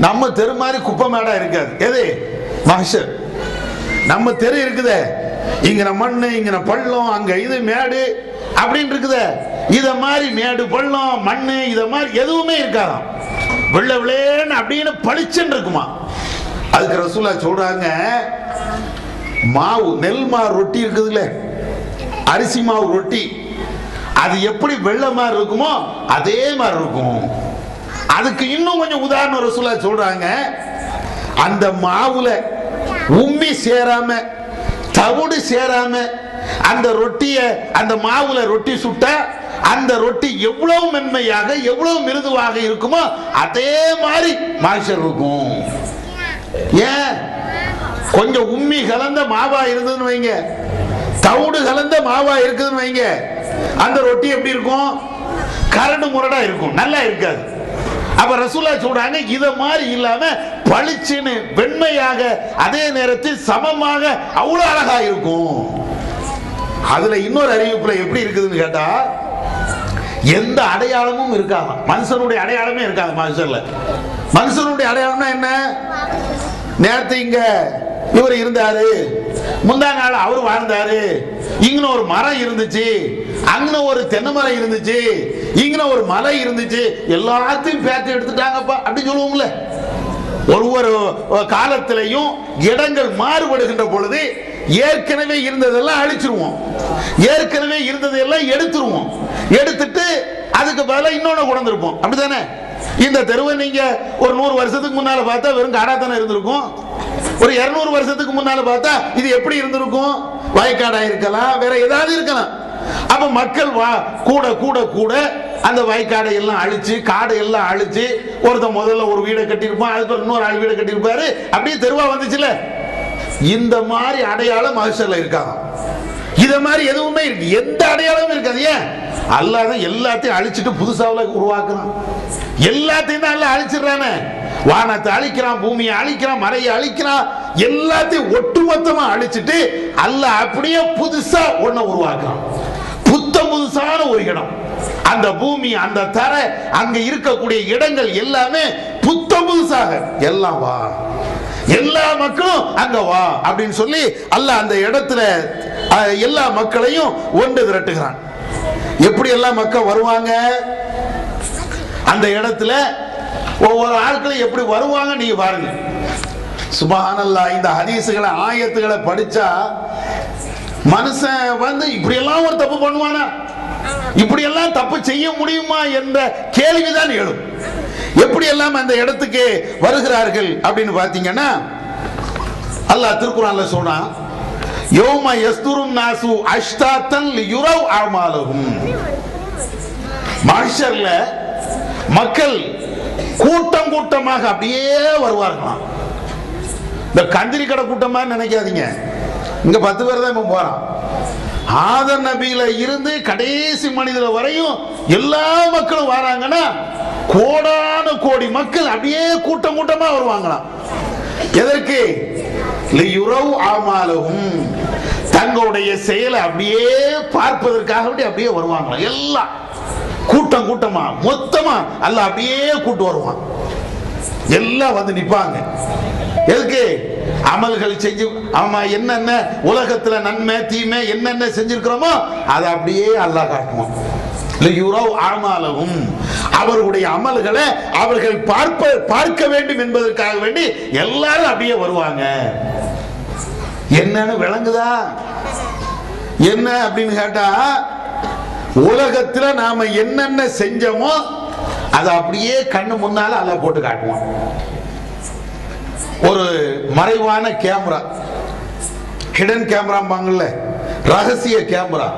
Speaker 2: நம்ம தெரு மாதிரி குப்பை மேடா இருக்காது. எது மஹ்ஷர்? நம்ம தெரு இருக்குதே, இங்க மண்ணு, இங்க பள்ளம், அங்க இது மேடு அப்படின்னு இருக்குதே, இத மாதிரி மேடு பள்ளம் மண்ணு இத மாதிரி எதுவுமே இருக்காதாம். வெள்ள விளையர்னு அப்படின்னு பளிச்சுன்னு இருக்குமா. அதுக்கு ரசூலுல்லாஹ் சொல்றாங்க, மாவு நெல் மாவு ரொட்டி இருக்குதுல்ல, அரிசி மாவு ரொட்டி, அது எப்படி வெள்ளை மாதிரி இருக்குமோ அதே மாதிரி இருக்கும். அதுக்கு இன்னும் கொஞ்சம் உதாரணம் ரசூலுல்லாஹ் சொல்றாங்க, அந்த மாவுல உம்மி சேராம தவிடு சேராம அந்த ரொட்டிய அந்த மாவுல ரொட்டி சுட்டா அந்த ரொட்டி எவ்வளவு மென்மையாக எவ்வளவு மிருதுவாக இருக்குமோ அதே மாதிரி மஹ்ஷர் இருக்கும். ஏன்? கொஞ்சம் உம்மி கலந்த மாவா இருந்ததுன்னு வைங்க, தவிடு கலந்த மாவா இருக்குதுன்னு வைங்க, அந்த ரொட்டி எப்படி இருக்கும்? கரடு முரடா இருக்கும், நல்லா இருக்காது. அப்ப ரசூலுல்லாஹ் சொல்றாங்க, இத மாதிரி இல்லாம பளிச்சுன்னு வெண்மையாக அதே நேரத்தில் சமமாக அவ்வளவு அழகா இருக்கும். அதுல இன்னொரு அறிவிப்புல எப்படி இருக்குதுன்னு கேட்டா, எந்த அடையாளமும் இருக்காது, மனுஷனுடைய அடையாளமே இருக்காது மனுஷன்ல. மனுஷனுடைய அடையாளம்னா என்ன? நேரத்து இங்க இவர் இருந்தாரு, முந்தா நாள் அவர் வாழ்ந்தாரு, இங்க ஒரு மரம் இருந்துச்சு, அங்க ஒரு தென்னை மரம் இருந்துச்சு, இங்க ஒரு மலை இருந்துச்சு, எல்லாத்தையும் பேச்சு எடுத்துட்டாங்கப்பா அப்படி சொல்லுவோம்ல. ஒவ்வொரு காலத்திலையும் இடங்கள் மாறுபடுகின்ற பொழுது ஏற்கனவே இருந்ததெல்லாம் அழிச்சிருவோம், ஏற்கனவே இருந்ததெல்லாம் எடுத்துருவோம், எடுத்துட்டு அதுக்கு பதிலா இன்னொன்னு கொண்டிருப்போம். அப்படித்தானே? இந்த தெருவை நீங்க ஒரு 100 வருஷத்துக்கு முன்னால பார்த்தா வெறும் காடா தானே இருந்திருக்கும். ஒரு 200 வருஷத்துக்கு முன்னால பார்த்தா இது எப்படி இருந்திருக்கும்? வயக்காடா இருக்கலாம், வேற ஏதாவது இருக்கலாம். அப்ப மக்கள் கூட கூட கூட அந்த வயக்காடை எல்லாம் அழிச்சு காடை எல்லாம் அழிச்சு ஒருத்தன் முதல்ல ஒரு வீடை கட்டியிருப்பான், அதுக்கு இன்னொரு ஆள் வீடை கட்டியிருப்பாரு, அப்படியே தெருவா வந்துச்சுல. இந்த மாதிரி அடையாளம் மஹ்ஷர்ல இருக்காங்க. இத மாதிரி எதுவுமே இருக்கு, எந்த அடையாளமும் இருக்காது. ஏன்? அல்லாஹ் தான் எல்லாத்தையும் அழிச்சிட்டு புதுசாக உருவாக்குறான். எல்லாத்தையும் தான் அல்லாஹ் அழிச்சிடறானே. வானத்தை அழிக்கிறான், பூமியை அழிக்கிறான், மலையை அழிக்கிறான், எல்லாத்தையும் ஒட்டுமொத்தமா அழிச்சிட்டு அல்லாஹ் அப்படியே புதுசா ஒன்ன உருவாக்குறான். புத்தம் புதுசான ஒரு இடம், அந்த பூமி, அந்த தரை, அங்க இருக்கக்கூடிய இடங்கள் எல்லாமே புத்தம் புதுசாக எல்லாம் வா, எல்லா மக்களும் அங்க வா அப்படின்னு சொல்லி அல்லாஹ் அந்த இடத்துல எல்லா மக்களையும் ஒன்று திரட்டுகிறான். எப்படி எல்லா மக்கள் வருவாங்க அந்த இடத்துல? ஒவ்வொரு ஆட்களும் எப்படி வருவாங்க நீங்க பாருங்க. சுப்ஹானல்லாஹ். இந்த ஹதீஸ்களை ஆயத்துகளை படிச்சா மனுஷன் இப்படி எல்லாம் ஒரு தப்பு பண்ணுவானா, இப்படி எல்லாம் தப்பு செய்ய முடியுமா என்ற கேள்விதான் எழும். எப்படி எல்லாம் அந்த இடத்துக்கு வருகிறார்கள் அப்படின்னு பாத்தீங்கன்னா, அல்லாஹ் திருக்குர்ஆன்ல சொல்றான், யௌம யஸ்துருன் நாசு அஷ்தாத்தன் லியுரவ் அமாலஹும். மஹ்ஷர்ல மக்கள் கூட்டம் கூட்டமாக அப்படியே வருவார்களாம். இந்த கந்திரி கடை கூட்டமா நினைக்காதீங்க. இங்க 10 பேர் தான் இப்ப போறான். ஆதம் நபியில இருந்து கடைசி மனிதர் வரையும் எல்லா மக்களும் வராங்கன்னா கோடான கோடி மக்கள் அப்படியே கூட்டம் கூட்டமா வருவாங்களாம். எதற்கு? லியுரவ் அமாலஹும். தங்களுடைய செயலை அப்படியே பார்ப்பதற்காக அப்படியே வருவாங்களாம். எல்லாம் கூட்டம் கூட்டமா மொத்தமா அல்லாஹ் அப்படியே கூட்டு வருவான். எல்லாம் வந்து நிப்பாங்க. எதுக்கு? அமல்கள் செஞ்சு ஆமா என்னென்ன உலகத்துல நன்மை தீமை என்னென்ன செஞ்சிருக்கிறோமோ அதை அப்படியே அல்லாஹ் காட்டுவான். அவர்களுடைய அமல்களை அவர்கள் பார்க்க வேண்டும் என்பதற்காக வேண்டி எல்லாரும் அப்படியே வருவாங்க. என்னன்னு விளங்குதா? என்ன அப்படின்னு கேட்டா, உலகத்துல நாம என்னென்ன செஞ்சோமோ அதை அப்படியே கண்ணு முன்னால அல்லாஹ் போட்டு காட்டுவான். ஒரு மறைவான கேமரா, ஹிடன் கேமராம்பாங்கல்ல, ரகசிய கேமரா,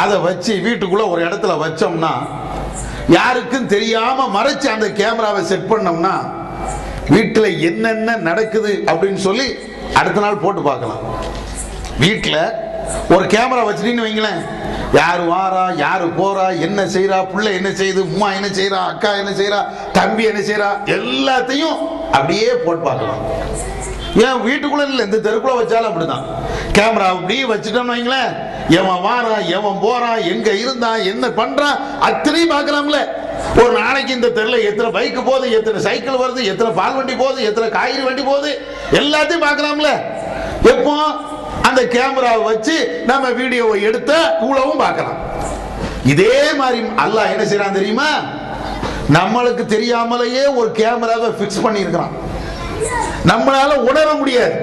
Speaker 2: அதை வச்சு வீட்டுக்குள்ள ஒரு இடத்துல வச்சோம்னா, யாருக்கும் தெரியாம மறைச்சு அந்த கேமராவை செட் பண்ணோம்னா வீட்டுல என்னென்ன நடக்குது அப்படின்னு சொல்லி அடுத்த நாள் போட்டு பார்க்கலாம். வீட்டில் ஒரு கேமரா வச்சுட்டீங்கன்னு வைங்களேன், யாரு வாரா, யாரு போறா, என்ன செய்யறா, புள்ள என்ன செய்யுது, உமா என்ன செய்யறா, அக்கா என்ன செய்யறா, தம்பி என்ன செய்யறா, எல்லாத்தையும் அப்படியே போட்டு பார்க்கலாம். ஏன் வீட்டுக்குள்ள இல்லை, இந்த தெருக்குள்ள வச்சாலும் அப்படிதான். கேமரா அப்படியே வச்சுட்டோம்னு வைங்களேன், எவன் வாரான், எவன் போறான், எங்க இருந்தான், என்ன பண்றான், அத்தனையும் பார்க்கலாம்ல. ஒரு நாளைக்கு இந்த தெருல எத்தனை பைக் போகுது, எத்தனை சைக்கிள் வருது, எத்தனை பால் வண்டி போகுது, எத்தனை காய்கறி வண்டி போகுது, எல்லாத்தையும் பார்க்கலாம்ல. எப்போ அந்த கேமராவை வச்சு நம்ம வீடியோவை எடுத்த இவ்வளவும் பார்க்கலாம். இதே மாதிரி அல்லாஹ் என்ன செய்யறான் தெரியுமா, நம்மளுக்கு தெரியாமலேயே ஒரு கேமராவை பிக்ஸ் பண்ணி இருக்கிறான். நம்மளால உணர முடியாது,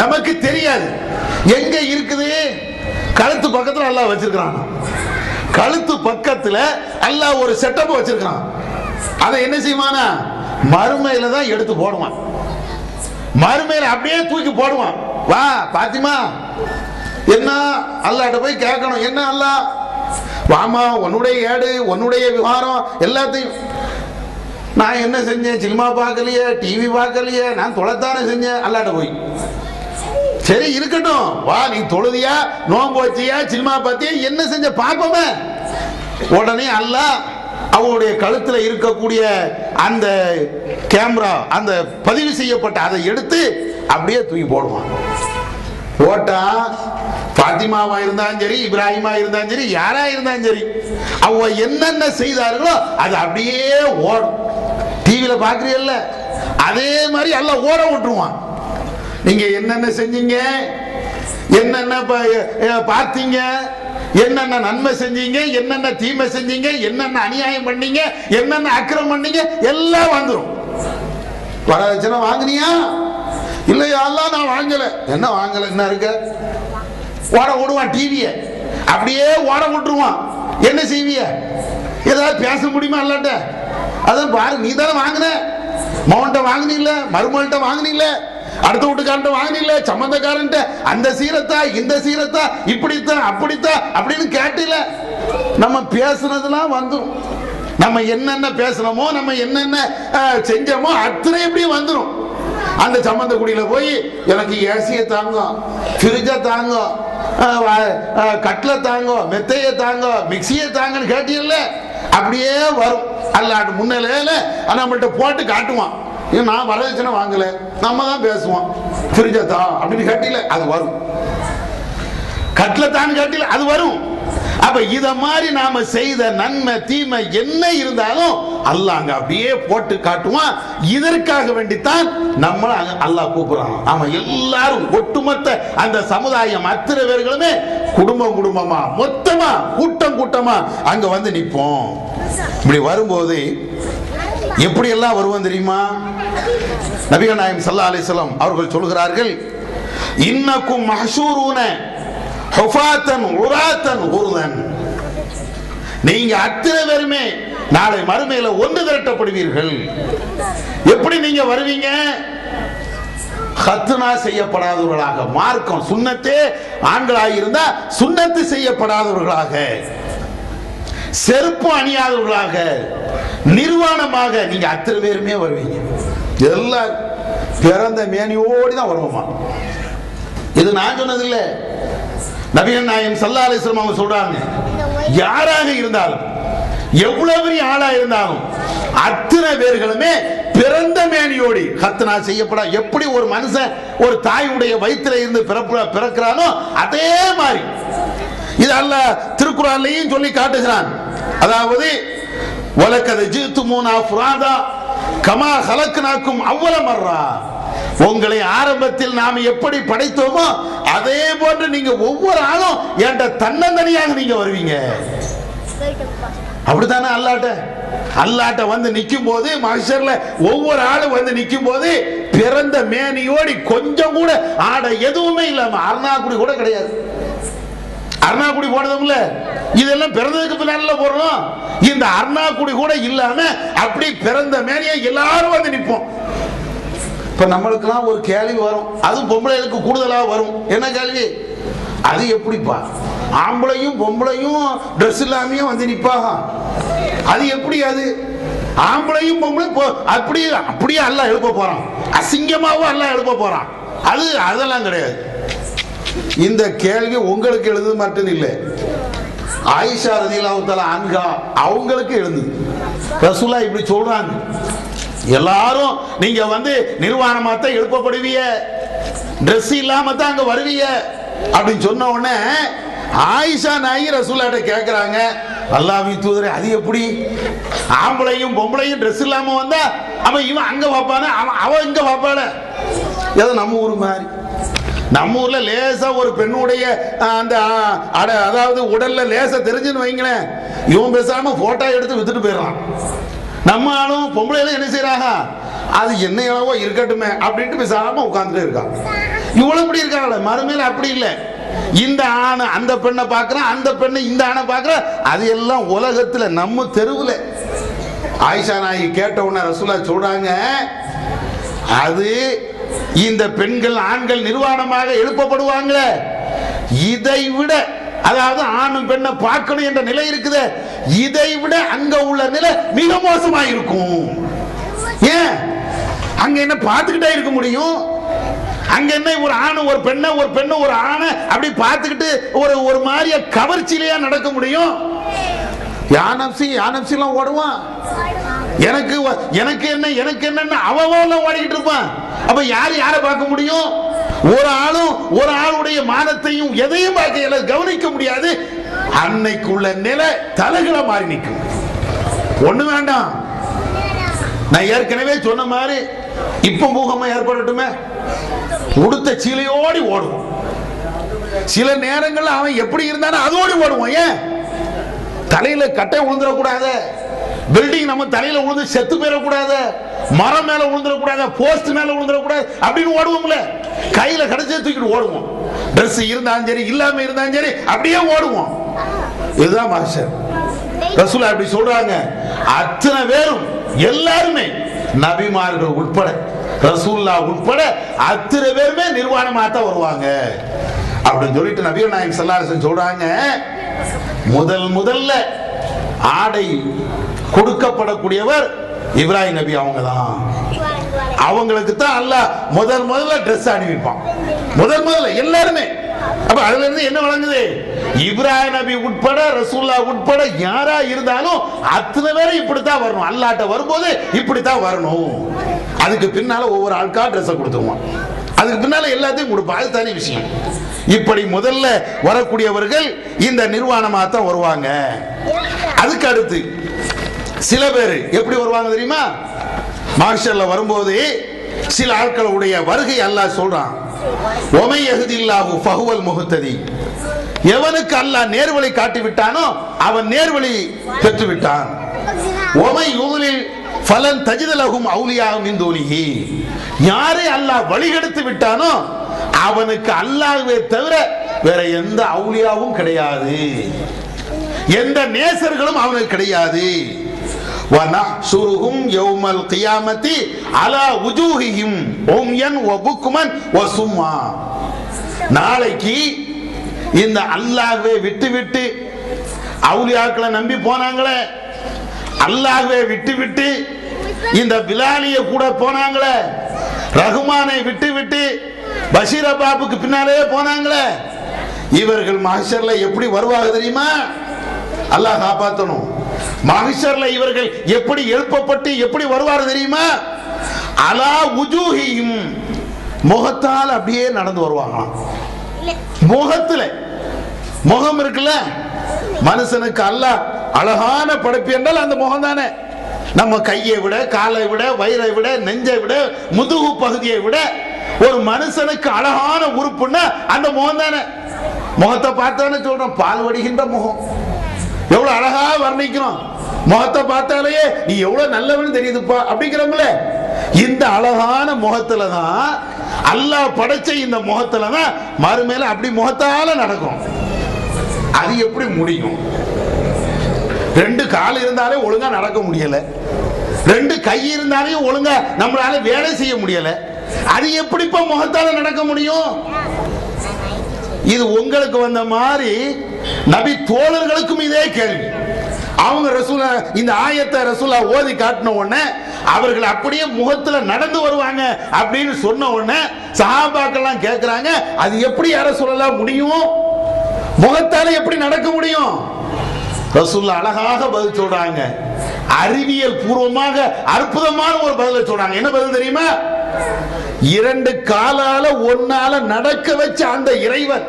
Speaker 2: நமக்கு தெரியாது எங்க இருக்குது. கழுத்து பக்கத்துல அல்லாஹ் வச்சிருக்கிறான். கழுத்து பக்கத்துல அல்லாஹ் ஒரு செட்டப் வச்சிருக்கான். அதை என்ன செய்வானா, மறுமையில தான் எடுத்து போடுவான். மறுமையில அப்படியே தூக்கி போடுவான். வா பாத்திமா, என்ன அல்லாஹ்ட்ட போய் கேட்கணும், என்ன அல்லாஹ் வாமா, உன்னுடைய ஏடு, உன்னுடைய விவகாரம் எல்லாத்தையும். நான் என்ன செஞ்சேன், சினிமா பார்க்கலையே, டிவி பார்க்கலையே, நான் தொலைத்தானே செஞ்சேன். அல்லாஹ்ட்ட போய் சரி இருக்கட்டும், வா நீ தொழுதியா, நோன்பு வச்சியா, சினிமா பார்த்தியா, என்ன செஞ்ச பாப்போமே. உடனே அல்லாஹ் அவனுடைய கழுத்துல இருக்கக்கூடிய அந்த கேமரா, அந்த பதிவு செய்யப்பட்ட அதை எடுத்து அப்படியே தூக்கி போடுவான். போட்டா பாத்திமாவா இருந்தாலும் சரி, இப்ராஹிமா இருந்தாலும் சரி, யாரா இருந்தாலும் சரி, அவங்க என்னென்ன செய்தார்களோ அது அப்படியே ஓடும். டிவியில பாக்குறீங்கல்ல, அதே மாதிரி எல்லாம் ஓட விட்டுருவான். நீங்க என்னென்ன செஞ்சீங்க, என்னென்ன பார்த்தீங்க, என்னென்ன நன்மை செஞ்சீங்க, என்னென்ன தீமை செஞ்சீங்க, என்னென்ன அநியாயம் பண்ணீங்க, என்னென்ன அக்கிரமம் பண்ணீங்க, எல்லாம் வந்துடும். வரதட்சணை வாங்கினியா, இல்லையா, எல்லாம் நான் வாங்கல. என்ன வாங்கல, என்ன இருக்க, ஓட விடுவான். டிவிய அப்படியே ஓட விட்டுருவான். என்ன செய்விய, ஏதாவது பேச முடியுமா அல்லாட்ட? அதான் பாரு, நீ தானே வாங்கின, மௌன்ட்ட வாங்கினில்ல, மருமகள்கிட்ட வாங்கினில்ல, அடுத்த வீட்டுக்காரன் வாங்கினில்ல, சம்பந்தக்காரன் அந்த சீரத்தா இந்த சீரத்தா, இப்படித்தான் அப்படித்தான் அப்படின்னு கேட்டில. நம்ம பேசுனதுலாம் வந்துடும். நம்ம என்னென்ன பேசணுமோ, நம்ம என்னென்ன செஞ்சோமோ அத்தனை எப்படி வந்துடும். அந்த சம்பந்த குடியில போய் எனக்கு ஏசியை தாங்கும், ஃப்ரிட்ஜ தாங்கும், கட்ல தாங்கும், மெத்தைய தாங்கும், மிக்சியை தாங்கன்னு கேட்டீங்கல்ல, அப்படியே வரும். அல்லாட்டு முன்னிலையில நம்மள்ட்ட போட்டு காட்டுவான். நான் வரதட்சணை வாங்கல, நம்ம தான் பேசுவோம், ஃப்ரிட்ஜ தான் அப்படின்னு கேட்டீல, அது வரும். கட்ல தான் கேட்டீல, அது வரும். அப்ப இத மாதிரி நாம செய்த நன்மை தீமை என்ன இருந்தாலும் அல்லாஹ் அங்க அப்படியே போட்டு காட்டுவான். இதற்காக வேண்டித்தான் நம்மள அல்லாஹ் கூப்பிடுறான். ஆமா, எல்லாரும் ஒட்டுமொத்த அந்த சமுதாயம் அத்தனை பேர்களுமே குடும்பம் குடும்பமா மொத்தமா கூட்டம் கூட்டமா அங்க வந்து நிற்போம். இப்படி வரும்போது எப்படி எல்லாம் வருவோம் தெரியுமா? நபிகள் நாயகம் ஸல்லல்லாஹு அலைஹி வஸல்லம் அவர்கள் சொல்கிறார்கள், இன்னக்கும் மஹ்ஷூரூன ஹுஃபாத்தன் உராத்தன் குர்தன். நீங்க அத்தனை பேருமே நாளை மறுமையில ஒன்று திரட்டப்படுவீர்கள். எப்படி நீங்க வருவீங்க? ஹத்னா செய்யப்படாதவர்களாக, மார்க்கம் சுன்னத்தே ஆண்களாக இருந்தா சுன்னத்து செய்யப்படாதவர்களாக, செருப்பு அணியாதவர்களாக, நிர்வாணமாக நீங்க அத்தனை பேருமே வருவீங்க. எல்லாம் பிறந்த மேனியோடி தான் வருவோமா. இது நான் சொன்னது இல்லை, நபிகள் நாயகம் ஸல்லல்லாஹு அலைஹி வஸல்லம் அவங்க சொல்றாங்க. யாராக இருந்தாலும், எவ்வளவு பெரிய ஆளா இருந்தாலும் அத்தனை பேர்களுமே பிறந்த மேனியோடி ஹத்னா செய்யப்பட. எப்படி ஒரு மனுஷன் ஒரு தாயுடைய வயிற்றில இருந்து பிறக்கிறானோ அதே மாதிரி இது அல்லாஹ் திருக்குர்ஆன்லயும் சொல்லி காட்டுகிறான். அதாவது வலக்கத் ஜிதுமூனா ஃபுராதா கமா ஹலக்னாக்கும் அவ்வல மர்ரா. உங்களை ஆரம்பத்தில் நாம் எப்படி படைத்தோமோ அதே போன்று நீங்க ஒவ்வொரு ஆளும் என்ற தன்னந்தனியாக நீங்க வருவீங்க. அப்படித்தானே அல்லாட்ட வந்து நிற்கும் போது, மஹ்ஷர்ல ஒவ்வொரு ஆளும் வந்து நிற்கும் போது பிறந்த மேனியோடி கொஞ்சம் கூட ஆடை எதுவுமே இல்லாம, அருணாக்குடி கூட கிடையாது. அருணாக்குடி போனதும்ல, இதெல்லாம் பிறந்ததுக்கு பின்னால போறோம். இந்த அருணாக்குடி கூட இல்லாம அப்படி பிறந்த மேனியை எல்லாரும் வந்து நிற்போம். இப்ப நம்மளுக்கெல்லாம் ஒரு கேள்வி வரும், அது பொம்பளைகளுக்கு கூடுதலாக வரும். என்ன கேள்வி? அது எப்படிப்பா ஆம்பளையும் பொம்பளையும் ட்ரெஸ் இல்லாமையும் வந்து நிப்பாங்க, அது எப்படி? அது ஆம்பளையும் பொம்பளையும் அப்படியே அப்படியே அல்லாஹ் எழுப்ப போறான், அசிங்கமாவும் அல்லாஹ் எழுப்ப போறான். அதெல்லாம் கிடையாது. இந்த கேள்வி உங்களுக்கு எழுது மட்டும் இல்லை, ஆயிஷா ரலியல்லாஹு தஆலா அன்ஹா அவங்களுக்கு எழுது. ரசூலுல்லாஹ் இப்படி சொல்றாங்க, எல்லாரும் நீங்க நிர்வாணமா தான் எழுப்பப்படுவீங்க, ட்ரெஸ் இல்லாம தான் அங்க வருவீங்க அப்படின்னு சொன்ன உடனே ஆயிஷா நாயகி ரசூலுல்லாஹ்ட்ட கேக்குறாங்க, அல்லாஹ்வின் தூதரே அது எப்படி, ஆம்பளையும் பொம்பளையும் ட்ரெஸ் இல்லாம வந்தா அவன் இவன் அங்க பாப்பான அவன் இங்க பாப்பான? ஏதோ நம்ம ஊர் மாதிரி, நம்ம ஊர்ல லேசா ஒரு பெண்ணுடைய அந்த அதாவது உடல்ல லேசா தெரிஞ்சுன்னு வைங்களேன், இவன் பேசாம போட்டோ எடுத்து வித்துட்டு போயிடலாம். நம்ம ஆளும் பொம்பளையில என்ன செய்யறாங்க, அது என்ன எவ்வளவோ இருக்கட்டுமே அப்படின்ட்டு பேசாம உட்கார்ந்துட்டே இருக்கான். இவ்வளவு இப்படி இருக்காங்களே, மறுமையில அப்படி இல்லை. இந்த ஆண் அந்த பெண்ணை பார்க்கறான், அந்த பெண்ணை இந்த ஆணை பார்க்கறான். அது எல்லாம் உலகத்துல நம்ம தெருவுல. ஆயிஷா நாயகி கேட்ட உடனே ரசூலுல்லாஹ் சொல்றாங்க, அது இந்த பெண்கள் ஆண்கள் நிர்வாணமாக எழுப்பப்படுவாங்க, இதை விட, அதாவது ஆணும் பெண்ணை பார்க்கணும் என்ற நிலை இருக்குது, இதை விட அங்க உள்ள நிலை மிக மோசமாக இருக்கும். ஏன் அங்க என்ன பார்த்துக்கிட்டே இருக்க முடியும்? அங்க என்ன ஒரு ஆணு ஒரு பெண்ணை, ஒரு பெண்ணு ஒரு ஆணை அப்படி பார்த்துக்கிட்டு ஒரு மாதிரியா கவர்ச்சியிலேயே நடக்க முடியும்? யானப்சிலாம் ஓடுவான், எனக்கு எனக்கு என்ன எனக்கு என்னன்னு அவன் ஓடிக்கிட்டு இருப்பான். அப்ப யாரை பார்க்க முடியும்? ஒரு ஆளும் ஒரு ஆளுடைய மானத்தையும் எதையும் பார்க்க கவனிக்க முடியாது. அன்னைக்குள்ள நிலை தலைகள மாறி நிற்கும். ஒண்ணு வேண்டாம், நான் ஏற்கனவே சொன்ன மாதிரி இப்ப பூகமா ஏற்படட்டுமே, உடுத்த சீலையோடி ஓடுவோம். சில நேரங்கள்ல அவன் எப்படி இருந்தாலும் அதோடி ஓடுவோம். ஏன் தலையில கட்டை விழுந்துடக்கூடாது, பில்டிங் நம்ம தலையில விழுந்து செத்து போயிடக்கூடாது, மரம் மேல விழுந்துடக்கூடாது, போஸ்ட் மேல விழுந்துடக்கூடாது அப்படின்னு ஓடுவோம்ல. கையில கிடைச்சே தூக்கிட்டு ஓடுவோம். ட்ரெஸ் இருந்தாலும் சரி இல்லாம இருந்தாலும் சரி அப்படியே ஓடுவோம். இதுதான் மாஸ்டர். ரசூலுல்லாஹ் அப்படி சொல்றாங்க, அத்தனை பேரும் எல்லாருமே நபிமார்கள் உட்பட ரசூலுல்லாஹ் உட்பட அத்தனை பேருமே நிர்வாணமா தான் வருவாங்க அப்படின்னு சொல்லிட்டு நபிகள் நாயகம் ஸல்லல்லாஹு அலைஹி வஸல்லம் சொல்றாங்க, முதல்ல ஆடை கொடுக்கப்படக்கூடியவர் இப்ராஹிம் நபி அவங்க தான். அவங்களுக்கு தான் அல்லாஹ் முதல்ல ட்ரெஸ் அணிவிப்பான். முதல்ல எல்லாருமே. அப்ப அதுல இருந்து என்ன வழங்குது, இப்ராஹிம் நபி உட்பட ரசூலுல்லாஹ் உட்பட யாரா இருந்தாலும் அத்தனை பேரும் இப்படித்தான் வரணும். அல்லாஹ்ட்ட வரும்போது இப்படித்தான் வரணும். அதுக்கு பின்னால ஒவ்வொரு ஆட்கா ட்ரெஸ் கொடுத்துருவான், அதுக்கு பின்னால எல்லாத்தையும் கொடுப்பான். அது தனி விஷயம். இப்படி முதல்ல வரக்கூடியவர்கள் இந்த நிர்வாணமா தான் வருவாங்க. அதுக்கு அடுத்து சில பேர் எப்படி வருவாங்க தெரியுமா? மார்ஷல்ல வரும்போது சில ஆட்களுடைய வருகை அல்லாஹ் சொல்றான், ஒமை யஹ்தில்லாஹு ஃபஹுவல் முஹ்ததி, எவனுக்கு அல்லாஹ் நேர்வழி காட்டி விட்டானோ அவன் நேர்வழி பெற்று விட்டான். ஒமை யுதுலில் ஃபலன் தஜித லஹும் அவுலியா மின் தூனிஹி, யாரை அல்லாஹ் வழிகெடுத்து விட்டானோ அவனுக்கு அல்லாஹ்வே தவிர வேற எந்த அவுலியாவும் கிடையாது, எந்த நேசர்களும் அவனுக்கு கிடையாது. வனஹ்ஷுருஹும் யௌமல் கியாமத்தி அலா வுஜூஹிஹிம் உம்யன் வ புக்மன் வ சும்மா, நாளைக்கு இந்த அல்லாஹ்வை விட்டு அவுலியாக்களை நம்பி போனாங்களே, அல்லாஹ்வை விட்டு இந்த பிலாலிய கூட போனாங்களே, ரஹ்மானை விட்டு பஷீர் பாபுக்கு பின்னாலே போனாங்களே, இவர்கள் மஹ்ஷர்ல எப்படி வருவாங்க தெரியுமா? அல்லாஹ் காப்பாற்றணும். மஹ்ஷர்ல இவர்கள் எப்படி எழுப்பப்பட்டு எப்படி வருவார் தெரியுமா? அலா வுஜூஹிஹிம், முகத்தால் அப்படியே நடந்து வருவாங்களாம். முகத்துல முகம் இருக்குல்ல, மனுஷனுக்கு அல்லாஹ் அழகான படைப்பு என்றால் அந்த முகம் தானே. நம்ம கையை விட காலை விட வயிறை விட நெஞ்சை விட முதுகு பகுதியை விட ஒரு மனுஷனுக்கு அழகான உறுப்புன்னா அந்த முகம் தானே. முகத்தை பார்த்தானே சொல்றோம், பால் வடிகின்ற முகம் எவ்வளவு அழகா வர்ணிக்கிறோம். முகத்தை பார்த்தாலேயே நீ எவ்வளவு நல்லவன்னு தெரியுதுப்பா அப்படிங்கிறோம்ல. இந்த அழகான முகத்துல தான் அல்லாஹ் படைச்ச இந்த முகத்துல தான் மறுமையில அப்படி முகத்தால நடக்கும். அது எப்படி முடியும்? ரெண்டு கால் இருந்தாலே ஒழுங்கா நடக்க முடியல, ரெண்டு கை இருந்தாலே ஒழுங்கா நம்மளால வேலை செய்ய முடியல, அது எப்படிப்பா முகத்தால நடக்க முடியும்? இது உங்களுக்கு வந்த மாதிரி நபி தோழர்களுக்கும் இதே கேள்வி. அவங்க ரசூலா இந்த ஆயத்தை ரசூலா ஓதி காட்டின உடனே அவர்கள் அப்படியே முகத்துல நடந்து வருவாங்க அப்படின்னு சொன்ன உடனே சஹாபாக்கெல்லாம் கேட்கிறாங்க, அது எப்படி யார சொல்லலாம் முடியும், முகத்தால எப்படி நடக்க முடியும்? ரசூலுல்லாஹ் அழகாக பதில் சொல்றாங்க, அறிவியல் பூர்வமாக அற்புதமான ஒரு பதில் சொல்றாங்க. என்ன பதில் தெரியுமா? 2 காலால ஒன்னால நடக்க வச்ச அந்த இறைவன்,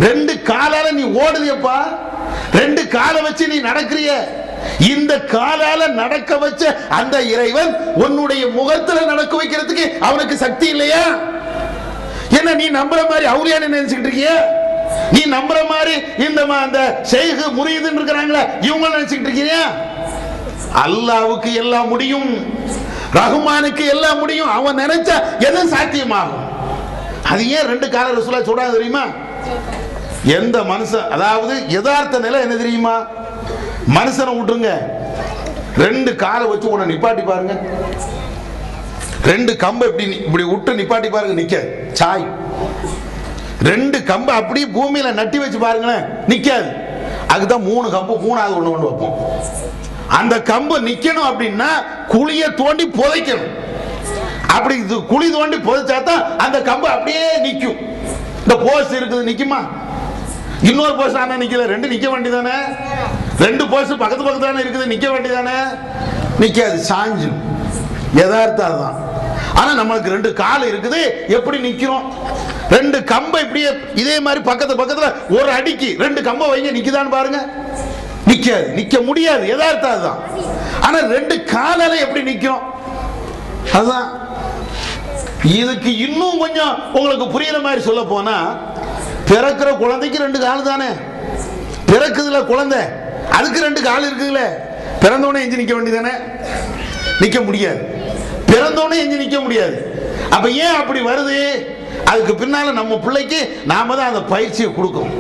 Speaker 2: 2 காலால நீ ஓடுதியப்பா, 2 காலை வச்சு நீ நடக்கிறிய, இந்த காலால நடக்க வச்ச அந்த இறைவன் உன்னுடைய முகத்துல நடக்க வைக்கிறதுக்கு அவனுக்கு சக்தி இல்லையா? என்ன நீ நம்புற மாதிரி அவுலியான்னு நினைச்சுக்கிட்டு இருக்கிய? நீ நம்புற மாதிரி இந்த அந்த ஷேக் முரீதுன்னு இருக்கிறாங்களா இவங்க நினைச்சுக்கிட்டு இருக்கீங்க? அல்லாஹ்வுக்கு எல்லாம் முடியும், ரஹ்மானுக்கு எல்லாம் முடியும். அவன் நினைச்சா எதுவும் சாத்தியமாகும். அது ஏன் 2 கால ரசூலுல்லாஹ் சொல்றாங்க தெரியுமா? எந்த மனுஷன், அதாவது யதார்த்த நிலை என்ன தெரியுமா? மனுஷனை விட்டுருங்க, 2 காலை வச்சு உன்னை நிப்பாட்டி பாருங்க, 2 கம்பை இப்படி விட்டு நிப்பாட்டி பாருங்க, நிக்க சாய். 2 கம்பை அப்படியே பூமியில நட்டி வச்சு பாருங்களேன், நிக்காது. அதுதான் 3 கம்பு, 3வது ஒண்ணு வைப்போம். அந்த கம்பு நிக்கணும் அப்படின்னா குழிய தோண்டி புதைக்கணும். அப்படி குழி தோண்டி புதைச்சாதான் அந்த கம்பு அப்படியே நிக்கும். இந்த போஸ்ட் இருக்குது, நிக்குமா? இன்னொரு போஸ்ட் ஆனா நிக்கல, 2 நிக்க வேண்டியதானே? 2 போஸ்ட் பக்கத்து பக்கத்தானே இருக்குது, நிக்க வேண்டியதானே? நிக்காது, சாஞ்சு. யதார்த்தம் தான். ஆனா நமக்கு 2 கால் இருக்குது, எப்படி நிக்கிறோம்? 2 கம்பை இப்படியே இதே மாதிரி பக்கத்து பக்கத்துல ஒரு அடிக்கு 2 கம்பை வைங்க, நிக்குதான்னு பாருங்க, நிக்காது, நிக்க முடியாது. யதார்த்தம் அதுதான். ஆனா 2 காலால எப்படி நிக்கிறோம்? அதுதான். இதுக்கு இன்னும் கொஞ்சம் உங்களுக்கு புரியுற மாதிரி சொல்ல போனா, பிறக்கிற குழந்தைக்கு 2 கால் தானே, பிறக்குதுல குழந்தை, அதுக்கு 2 கால் இருக்குதுல, பிறந்தோடனே எஞ்சி நிக்க வேண்டியதானே? நிக்க முடியாது, பிறந்தோடனே எஞ்சி நிக்க முடியாது. அப்ப ஏன் அப்படி வருது? அதுக்கு பின்னால நம்ம பிள்ளைக்கு நாம தான் அந்த பயிற்சியை கொடுக்கணும்.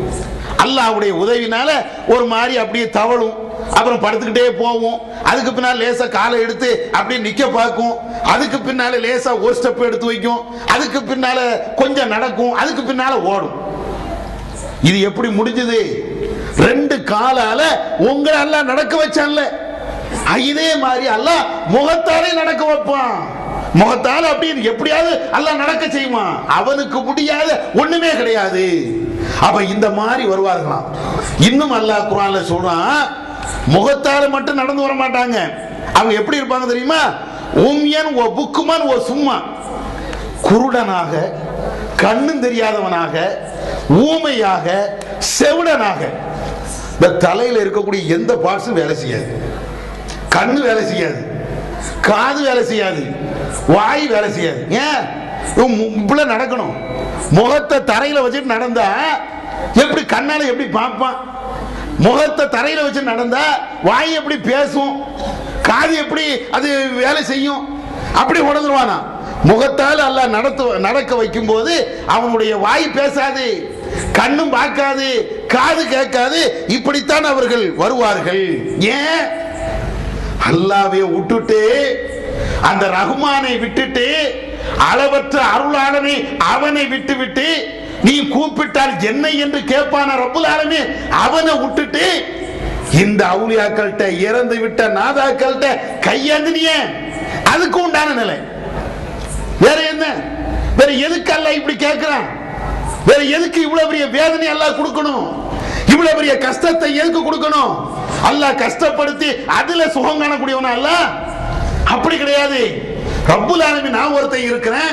Speaker 2: அல்லாஹ்வுடைய உதவினால ஒரு மாதிரி அப்படியே தவழும், அப்புறம் படுத்துக்கிட்டே போவோம். அதுக்கு பின்னால லேசா காலை எடுத்து அப்படியே நிக்க பார்க்கும், அதுக்கு பின்னால லேசா ஒரு ஸ்டெப் எடுத்து வைக்கும், அதுக்கு பின்னால கொஞ்சம் நடக்கும், அதுக்கு பின்னால ஓடும். இது எப்படி முடிஞ்சது? 2 காலால உங்களை அல்லாஹ் நடக்க வச்சான்ல, இதே மாதிரி அல்லாஹ் முகத்தாலே நடக்க வைப்பான். முகத்தால அப்படி எப்படியாவது அல்லாஹ் நடக்க செய்யுமா? அவனுக்கு முடியாத ஒண்ணுமே கிடையாது. அப்ப இந்த மாதிரி வருவார்களாம். இன்னும் அல்லாஹ் குர்ஆன்ல சொல்றான், முகத்தால மட்டும் நடந்து வர மாட்டாங்க. அவங்க எப்படி இருப்பாங்க தெரியுமா? உம்யன் ஓ புக்குமன் ஓ சும்மா, குருடனாக, கண்ணும் தெரியாதவனாக, ஊமையாக, செவிடனாக. இந்த தலையில இருக்கக்கூடிய எந்த பார்ட்ஸும் வேலை செய்யாது. கண்ணு வேலை செய்யாது, காது வேலை செய்யாது, வாய் வேலை செய்யாது. ஏன் இப்படி நடக்கணும்? முகத்தை தரையில வச்சுட்டு நடந்தா எப்படி கண்ணால எப்படி பார்ப்பான்? முகத்தை தரையில வச்சு நடந்தா வாய் எப்படி பேசும்? காது எப்படி அது வேலை செய்யும்? அப்படி உணர்ந்துருவானா? முகத்தால் அல்லாஹ் நடக்க வைக்கும் போது அவனுடைய வாய் பேசாது, கண்ணும் பார்க்காது, காது கேட்காது. இப்படித்தான் அவர்கள் வருவார்கள். ஏன்? அல்லாஹ்வை விட்டுட்டு, அந்த ரஹ்மானை விட்டுட்டு, அளவற்ற அருளாளனை அவனை விட்டு விட்டு, நீ கூப்பிட்டால் என்னை என்று கேட்பான ரப்புல் ஆலமீன் அவனை விட்டுட்டு இந்த அவுலியாக்கள்கிட்ட, இறந்து விட்ட நாதாக்கள்கிட்ட கையேந்தினிய, அதுக்கு உண்டான நிலை வேற என்ன? வேற எதுக்கு அல்லாஹ் இப்படி கேட்கிறான்? வேற எதுக்கு இவ்வளவு பெரிய வேதனை அல்லாஹ் கொடுக்கணும்? இவ்வளவு பெரிய கஷ்டத்தை எதுக்கு கொடுக்கணும்? அல்லாஹ் கஷ்டப்படுத்தி அதுல சுகம் காணக்கூடியவனா அல்லாஹ்? அப்படி கிடையாது. ரப்புல் ஆலமீன் நான் ஒருத்தன் இருக்கிறேன்,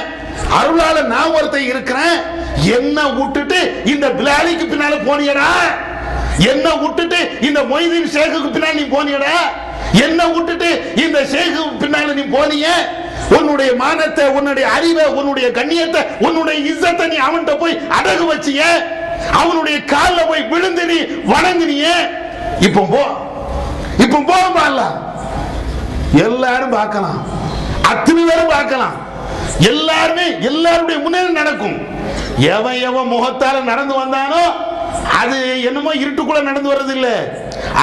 Speaker 2: அருளாளன் நான் ஒருத்தன் இருக்கிறேன். என்ன விட்டுட்டு இந்த பிலாலிக்கு பின்னால போனியடா, என்ன விட்டுட்டு இந்த மொய்தீன் ஷேக்குக்கு பின்னால நீ போனியடா, என்ன விட்டுட்டு இந்த ஷேக்குக்கு பின்னால நீ போனிய, உன்னுடைய மானத்தை, உன்னுடைய அறிவை, உன்னுடைய கண்ணியத்தை, உன்னுடைய இஸ்ஸத்தை நீ அவன்கிட்ட போய் அடகு வச்சிய, அவனுடைய காலில் போய் விழுந்து நீ வணங்கினிய. இப்போ போ, இப்போ போகல, எல்லாரும் பார்க்கலாம், அத்தனை பேரும் பார்க்கலாம், எல்லாருமே எல்லாருடைய முன்னேறி நடக்கும். எவன் எவன் முகத்தால நடந்து வந்தானோ அது என்னமோ இருட்டுக்குள்ள நடந்து வர்றது இல்ல,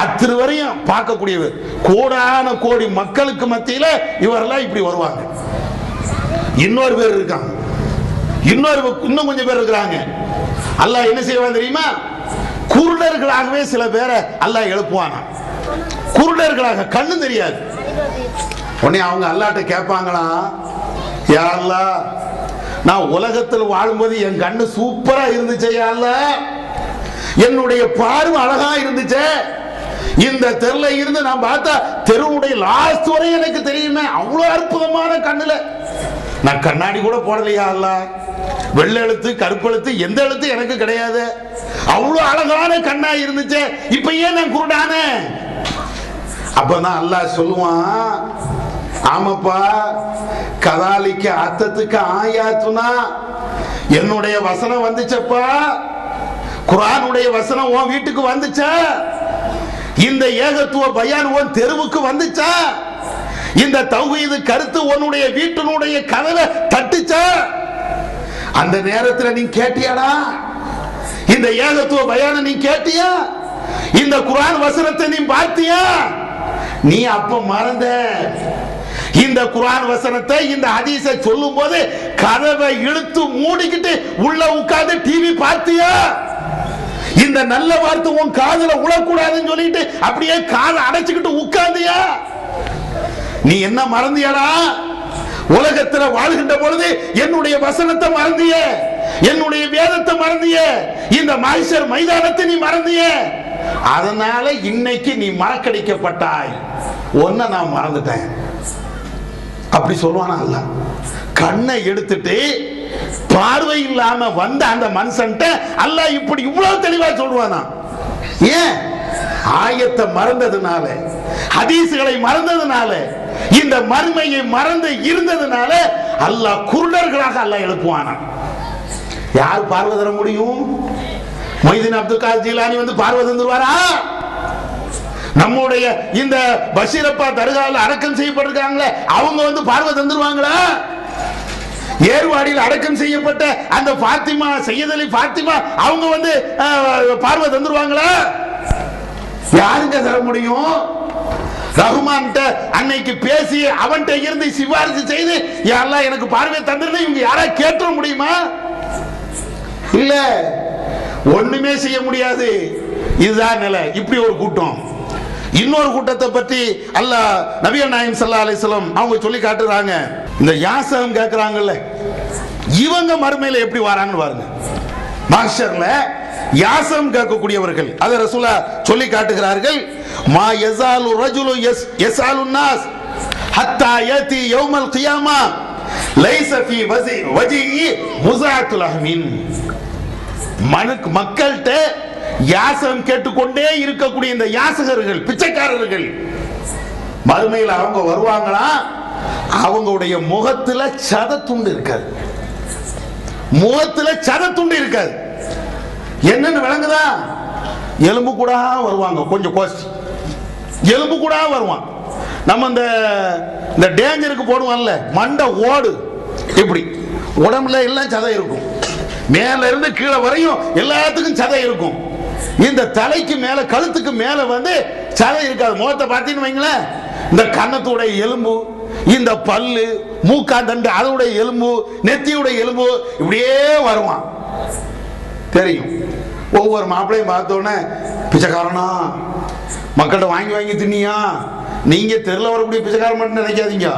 Speaker 2: அத்தனை வரையும் பார்க்கக்கூடியவர். கோடான கோடி மக்களுக்கு மத்தியில இவரெல்லாம் இப்படி வருவாங்க. இன்னொரு பேர் இருக்காங்க, இன்னும் கொஞ்சம் பேர் இருக்கிறாங்க. அல்லாஹ் என்ன செய்வான் தெரியுமா? குருடர்களாகவே சில பேரை அல்லாஹ் எழுப்புவானா. குருடர்களாக, கண்ணு தெரியாது, உடனே அவங்க அல்லாட்ட கேட்பாங்களாம், யா அல்லாஹ், நான் உலகத்தில் வாழும்போது என் கண்ணு சூப்பரா இருந்துச்சு யா அல்லாஹ், என்னுடைய பார்வை அழகா இருந்துச்சு, இந்த தெருல இருந்து நான் பார்த்தா தெருவுடைய லாஸ்ட் வரை எனக்கு தெரியுமே, அவ்வளவு அற்புதமான கண்ணுல, நான் கண்ணாடி கூட போடலையா அல்லாஹ், வெள்ளை எழுத்து கருப்பு எழுத்து எந்த எழுத்து எனக்கு கிடையாது, அவ்வளவு அழகான கண்ணா இருந்துச்சு, இப்ப ஏன் நான் குருடானே? அப்பதான் அல்லாஹ் சொல்லுவான், ஆமாப்பா, கதாலிக்க அத்தத்துக்கு ஆயாத்துனா, என்னுடைய வசனம் வந்துச்சப்பா, குர்ஆனுடைய வசனம் உன் வீட்டுக்கு வந்துச்சா, இந்த ஏகத்துவ பயான் உன் தெருவுக்கு வந்துச்சா, இந்த தௌஹீது கருத்து உன்னுடைய வீட்டினுடைய கதவை தட்டுச்சா, அந்த நேரத்தில் நீ கேட்டியாடா? இந்த ஏகத்துவ பயான நீ கேட்டியா? இந்த குர்ஆன் வசனத்தை நீ பார்த்தியா? நீ அப்ப மறந்த. இந்த குர்ஆன் வசனத்தை இந்த ஹதீஸை சொல்லும் போது கதவை இழுத்து மூடிக்கிட்டு உள்ள உட்கார்ந்து டிவி பார்த்தியா? இந்த நல்ல வார்த்தை உன் காதுல உழக்கூடாதுன்னு சொல்லிட்டு அப்படியே காதை அடைச்சுக்கிட்டு உட்கார்ந்தியா? நீ என்ன மறந்தியாடா? உலகத்துல வாழ்கின்ற பொழுது என்னுடைய வசனத்தை மறந்திய, என்னுடைய வேதத்தை மறந்திய, இந்த மஹ்ஷர் மைதானத்தை நீ மறந்திய, அதனால இன்னைக்கு நீ மறக்கடிக்கப்பட்டாய், ஒன்ன நான் மறந்துட்டேன் அப்படி சொல்லுவானா அல்லாஹ்? கண்ணை எடுத்துட்டு பார்வை இல்லாம வந்த அந்த மனுஷன்ட்ட அல்லாஹ் இப்படி இவ்வளவு தெளிவா சொல்லுவானா? ஏன்? ஆயத்தை மறந்ததுனால, ஹதீஸ்களை மறந்ததுனால, இந்த மறுமையை மறந்து இருந்ததுனால அல்லாஹ் குருடர்களாக அல்லாஹ் எழுப்புவானா? யார் பார்வை தர முடியும்? மொய்தீன் அப்துல் காதர் ஜீலானி வந்து பார்வை தந்துருவாரா? நம்முடைய இந்த பஷீரப்பா தர்காவில் அடக்கம் செய்யப்பட்டிருக்காங்களே அவங்க வந்து பார்வை தந்துருவாங்களா? ஏர்வாடியில் அடக்கம் செய்யப்பட்ட அந்த பாத்திமா, சையத் அலி பாத்திமா, அவங்க வந்து பார்வை தந்துருவாங்களா? யாருங்க தர முடியும்? ரஹ்மான் அன்னைக்கு பேசி அவன்கிட்ட இருந்து சிபாரிசு செய்து யா அல்லாஹ் எனக்கு பார்வை தந்துருன்னு இவங்க யாரா கேட்க முடியுமா? இல்ல, ஒண்ணுமே செய்ய முடியாது. இதுதான் நிலை. இப்படி ஒரு கூட்டம். இன்னொரு கூட்டத்தை பற்றி அல்லாஹ் நபிகள் நாயகம் ஸல்லல்லாஹு அலைஹி வஸல்லம் அவங்க சொல்லி காட்டுறாங்க. இந்த யாசகம் கேட்கறாங்கல்ல, இவங்க மறுமையில எப்படி வராங்கன்னு பாருங்க. மஹ்ஷர்ல யாசகம் கேட்கக்கூடியவர்கள் அதை ரசூலுல்லாஹ் சொல்லி காட்டுகிறார்கள். மா யஸாலு ரஜுலு யஸ்அலு நாஸ் ஹத்தா யதி யௌமல் கியாமா லைஸ ஃபீ வஜிஹி முஸாஅத்துல் அஹ்மின். மக்கள்கிட்ட யாசகம் கேட்டுக்கொண்டே இருக்கக்கூடிய இந்த யாசகர்கள், பிச்சைக்காரர்கள், மறுமையில் அவங்க வருவாங்களா, அவங்களுடைய முகத்துல சதத்துண்டு இருக்காது, முகத்துல சதத்துண்டு இருக்காது. என்னன்னு விளங்குதா? எலும்பு கூட வருவாங்க, கொஞ்சம் கோஷ்டி எலும்பு கூட வருவான். நம்ம இந்த டேஞ்சருக்கு போடுவான்ல மண்டை ஓடு, இப்படி உடம்புல எல்லாம் சதை இருக்கும், மேல இருந்து கீழே வரையும் எல்லாத்துக்கும் சதை இருக்கும். இந்த தலைக்கு மேல, கழுத்துக்கு மேல வந்து சதை இருக்காது. முகத்தை பார்த்தீங்கன்னு வைங்களேன், இந்த கன்னத்துடைய எலும்பு, இந்த பல்லு, மூக்காந்தண்டு அதோடைய எலும்பு, நெத்தியுடைய எலும்பு இப்படியே வருவான். தெரியும். ஒவ்வொரு மாப்பிளையும் பார்த்தோன்னே பிச்சைக்காரனா, மக்கள்கிட்ட வாங்கி வாங்கி தின்னியா, நீங்க தெருல வரக்கூடிய பிச்சைக்காரன் மட்டும் நினைக்காதீங்க.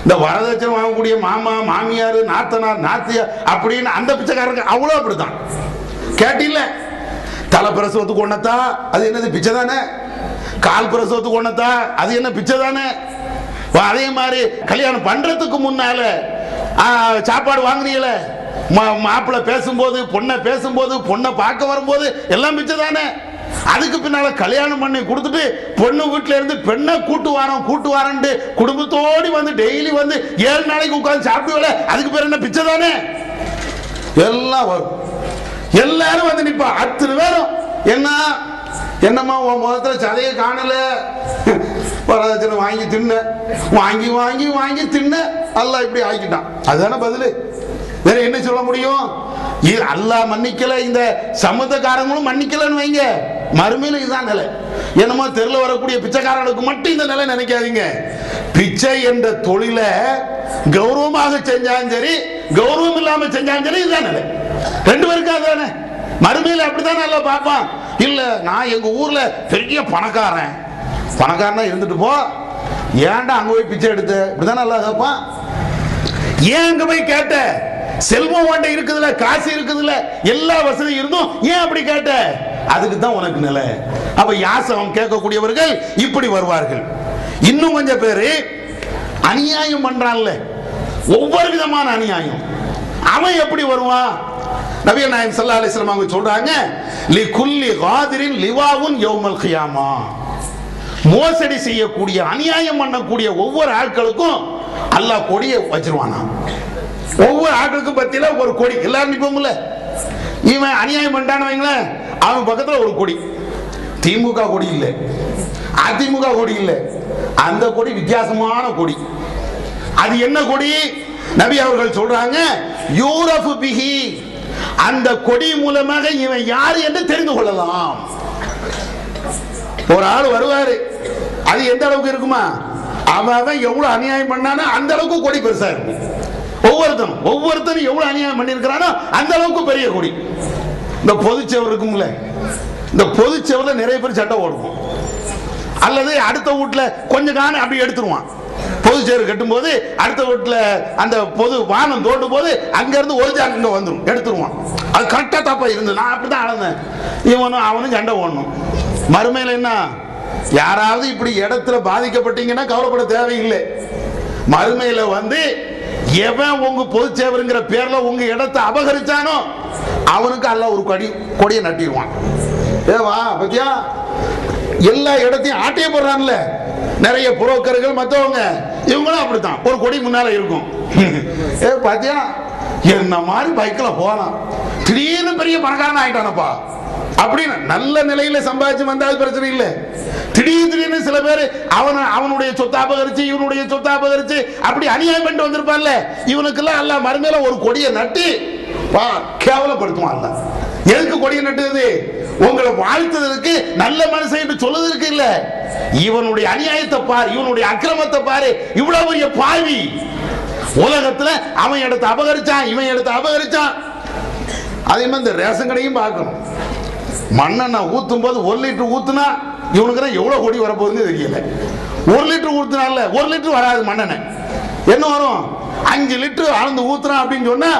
Speaker 2: இந்த வரதட்சணை வாங்கக்கூடிய மாமா, மாமியார், நாத்தனார், நாத்தியார் அப்படின்னு அந்த பிச்சைக்காரருக்கு அவ்வளோ அப்படித்தான். கேட்டில்ல, தலை பிரசவத்துக்கு ஒன்னத்தா அது என்னது பிச்சை தானே, கால் பிரசவத்துக்கு ஒன்னத்தா அது என்ன பிச்சை தானே. அதே மாதிரி கல்யாணம் பண்றதுக்கு முன்னால சாப்பாடு வாங்குறீங்களே, மாப்பிள்ளை பேசும்போது, பொண்ணை பேசும்போது, பொண்ணை பார்க்க வரும்போது எல்லாம் பிச்சை தானே. அதுக்கு பின்னால கல்யாணம் பண்ணி கொடுத்துட்டு பொண்ணு வீட்டுல இருந்து பெண்ணை கூட்டு வாரன்ட்டு குடும்பத்தோடி வந்து டெய்லி வந்து 7 நாளைக்கு உட்கார்ந்து சாப்பிடுவல, அதுக்கு பேர் என்ன பிச்சை தானே. எல்லாம் வரும், எல்லாரும் வந்து நிப்பா, அத்தனை பேரும் என்னம்மா உன் முகத்துல சதையை காணல, வரதட்சணை வாங்கி தின்ன, வாங்கி வாங்கி வாங்கி தின்ன, அல்லாஹ் இப்படி ஆக்கிட்டான். அதுதானே பதில். வேற என்ன சொல்ல முடியும்? அல்லாஹ் மன்னிக்கல, இந்த சமூகக்காரங்களும் மன்னிக்கலன்னு வைங்க, மறுமையில இதுதான் நிலை. என்னமோ தெருல வரக்கூடிய பிச்சைக்காரனுக்கு மட்டும் இந்த நிலை நினைக்காதீங்க. பிச்சை என்ற தொழிலை கௌரவமாக செஞ்சாலும் சரி, கௌரவம் இல்லாம செஞ்சாலும் சரி, இதுதான் நிலை. ரெண்டு பேருக்கா தானே மறுமையில அப்படித்தான் நல்லா பார்ப்பான். இல்ல நான் எங்க ஊர்ல பெரிய பணக்காரனா இருந்துட்டு போ, ஏன்டா அங்க போய் பிச்சை எடுத்த? இப்படிதான் நல்லா கேட்பான். ஏன் அங்க போய் கேட்ட? செல்வம் வாண்ட இருக்குதுல, காசு இருக்குதுல, எல்லா வசதியும் இருந்தும் ஏன் அப்படி கேட்ட? அதுக்கு தான் உனக்கு நிலை. அப்ப யாசகம் கேட்கக்கூடியவர்கள் இப்படி வருவார்கள். இன்னும் கொஞ்சம் பேரு அநியாயம் பண்றான்ல, ஒவ்வொரு விதமான அநியாயம், அவன் எப்படி வருவான்? நபிகள் நாயகம் ஸல்லல்லாஹு அலைஹி வஸல்லம் அவங்க சொல்றாங்க, லி குல்லி காதிரின் லிவாவுன் யௌமல் கியாமா. மோசடி செய்யக்கூடிய, அநியாயம் பண்ணக்கூடிய ஒவ்வொரு ஆட்களுக்கும் அல்லாஹ் கொடியை வச்சிருவானா. ஒவ்வொரு ஆட்களுக்கும் பத்தியில ஒரு கொடி. எல்லாரும் நிப்போம்ல, இவன் அநியாயம் பண்ணிட்டான்னு வைங்களேன், அவன் பக்கத்துல ஒரு கொடி. திமுக கொடி இல்லை, அதிமுக கொடி இல்லை, அந்த கொடி வித்தியாசமான கொடி. அது என்ன கொடி? நபி அவர்கள் சொல்றாங்க, யூரஃபு பிஹி, அந்த கொடி மூலமாக இவன் யார் என்று தெரிந்து கொள்ளலாம். ஒரு ஆள் வருவாரு, அது எந்த அளவுக்கு இருக்குமா, அவன் எவ்வளவு அநியாயம் பண்ணானோ அந்த அளவுக்கு கொடி பெருசா இருக்கும். ஒவ்வொருத்தரும் எவ்வளவு அநியாயம் பண்ணிருக்கிறானோ அந்த அளவுக்கு பெரிய கொடி. இந்த பொதுச்செவர் இருக்கும்ல, இந்த பொதுச்செவர்ல நிறைய பேர் சட்டை ஓடுவோம், அல்லது அடுத்த வீட்டுல கொஞ்ச காணம் அப்படி எடுத்துருவான். பொதுச்செவர் கட்டும் போது அடுத்த வீட்டுல அந்த பொது வானம் தோண்டும் போது அங்க இருந்து ஒரு ஜாங்க வந்துடும், எடுத்துருவான். அது கரெக்டா தப்பா இருந்து நான் அப்படிதான் அளந்தேன். இவனும் அவனும் சண்டை ஓடணும். மறுமையில என்ன, யாராவது இப்படி இடத்துல பாதிக்கப்பட்டீங்கன்னா கவலைப்பட தேவையில்லை. மறுமையில வந்து எவன் உங்க பொதுச்சேவருங்கிற பேர்ல உங்க இடத்தை அபகரிச்சானோ அவனுக்கு அல்லாஹ் ஒரு கொடியை நட்டிடுவான். ஏவா பத்தியா, எல்லா இடத்தையும் ஆட்டிய போடுறான்ல, நிறைய புரோக்கர்கள் மற்றவங்க இவங்களும் அப்படித்தான், ஒரு கொடி முன்னால இருக்கும். ஏ பாத்தியா, என்ன மாதிரி பைக்ல போலாம், திடீர்னு பெரிய பணக்காரன் ஆயிட்டானப்பா அப்படின்னு நல்ல நிலையில சம்பாதிச்சு வந்தால் பிரச்சனை இல்லை. திடீர்னு சில பேர் அவனுடைய சொத்தை அபகரிச்சு இவனுடைய சொத்தை அபகரிச்சு அப்படி அநியாயம் பண்ணிட்டு வந்திருப்பான்ல, இவனுக்கெல்லாம் அல்லாஹ் மறுமையில ஒரு கொடியை நட்டி கேவலப்படுத்துவான். எதுக்கு கொடியை நட்டுது? உங்களை வாழ்த்துவதற்கு, நல்ல மனுஷன் என்று சொல்லுவதற்கு இல்ல. இவனுடைய அநியாயத்தை பாரு, இவனுடைய அக்கிரமத்தை பாரு, இவ்வளவு பெரிய பாவி உலகத்துல அவன் இடத்தை அபகரிச்சான், இவன் இடத்தை அபகரிச்சான். அதே மாதிரி இந்த ரேஷன் கடையும் பார்க்கணும். மண்ணெண்ணெய் ஊத்தும் போது 1 லிட்டர் ஊத்துனா இவனுக்கு எவ்வளவு கோடி வரப்போகுதுன்னு தெரியல. 1 லிட்டர் ஊத்துனால 1 லிட்டர் வராது மண்ணெண்ணெய், என்ன வரும்? 5 லிட்டர் அளந்து ஊத்துறான் அப்படின்னு சொன்னா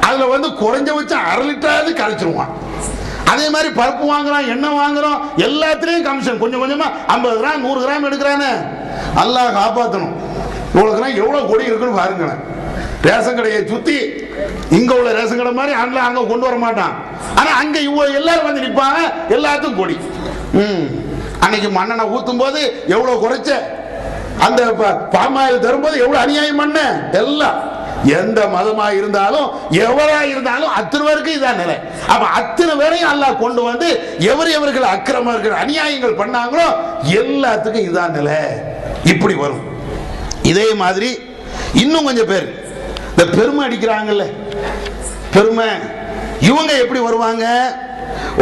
Speaker 2: அதுல வந்து குறைஞ்சபட்சம் 1/2 லிட்டராவது கரைச்சிருவான். அதே மாதிரி பருப்பு வாங்குறான், எண்ணெய் வாங்குறோம், எல்லாத்திலையும் கமிஷன் கொஞ்சம் கொஞ்சமா 50 கிராம் 100 கிராம் எடுக்கிறானே. அல்லாஹ் காப்பாற்றணும். இவ்வளவு எவ்வளவு கோடி இருக்குன்னு பாருங்க. ரேஷன் கடையை சுத்தி இங்க உள்ள ரேஷன் கடை மாதிரி அங்க கொண்டு வர மாட்டான். ஆனா அங்க எல்லாரும் வந்து நிப்பாங்க, எல்லாத்துக்கும் கொடி. அன்னைக்கு மண்ணெண்ணெய் ஊத்தும் போது எவ்வளவு குறைச்ச, அந்த பாமாயில் தரும்போது எவ்வளவு அநியாயம் பண்ண, எல்லாம் எந்த மதமா இருந்தாலும் எவரா இருந்தாலும் அத்தனை பேருக்கு இதான் நிலை. அப்ப அத்தனை பேரையும் அல்லாஹ் கொண்டு வந்து எவர்கள் அக்கிரமர்கள் அநியாயங்கள் பண்ணாங்களோ எல்லாத்துக்கும் இதான் நிலை. இப்படி வரும். இதே மாதிரி இன்னும் கொஞ்சம் பேர் இந்த பெருமை அடிக்கிறாங்கல்ல, பெருமை, இவங்க எப்படி வருவாங்க?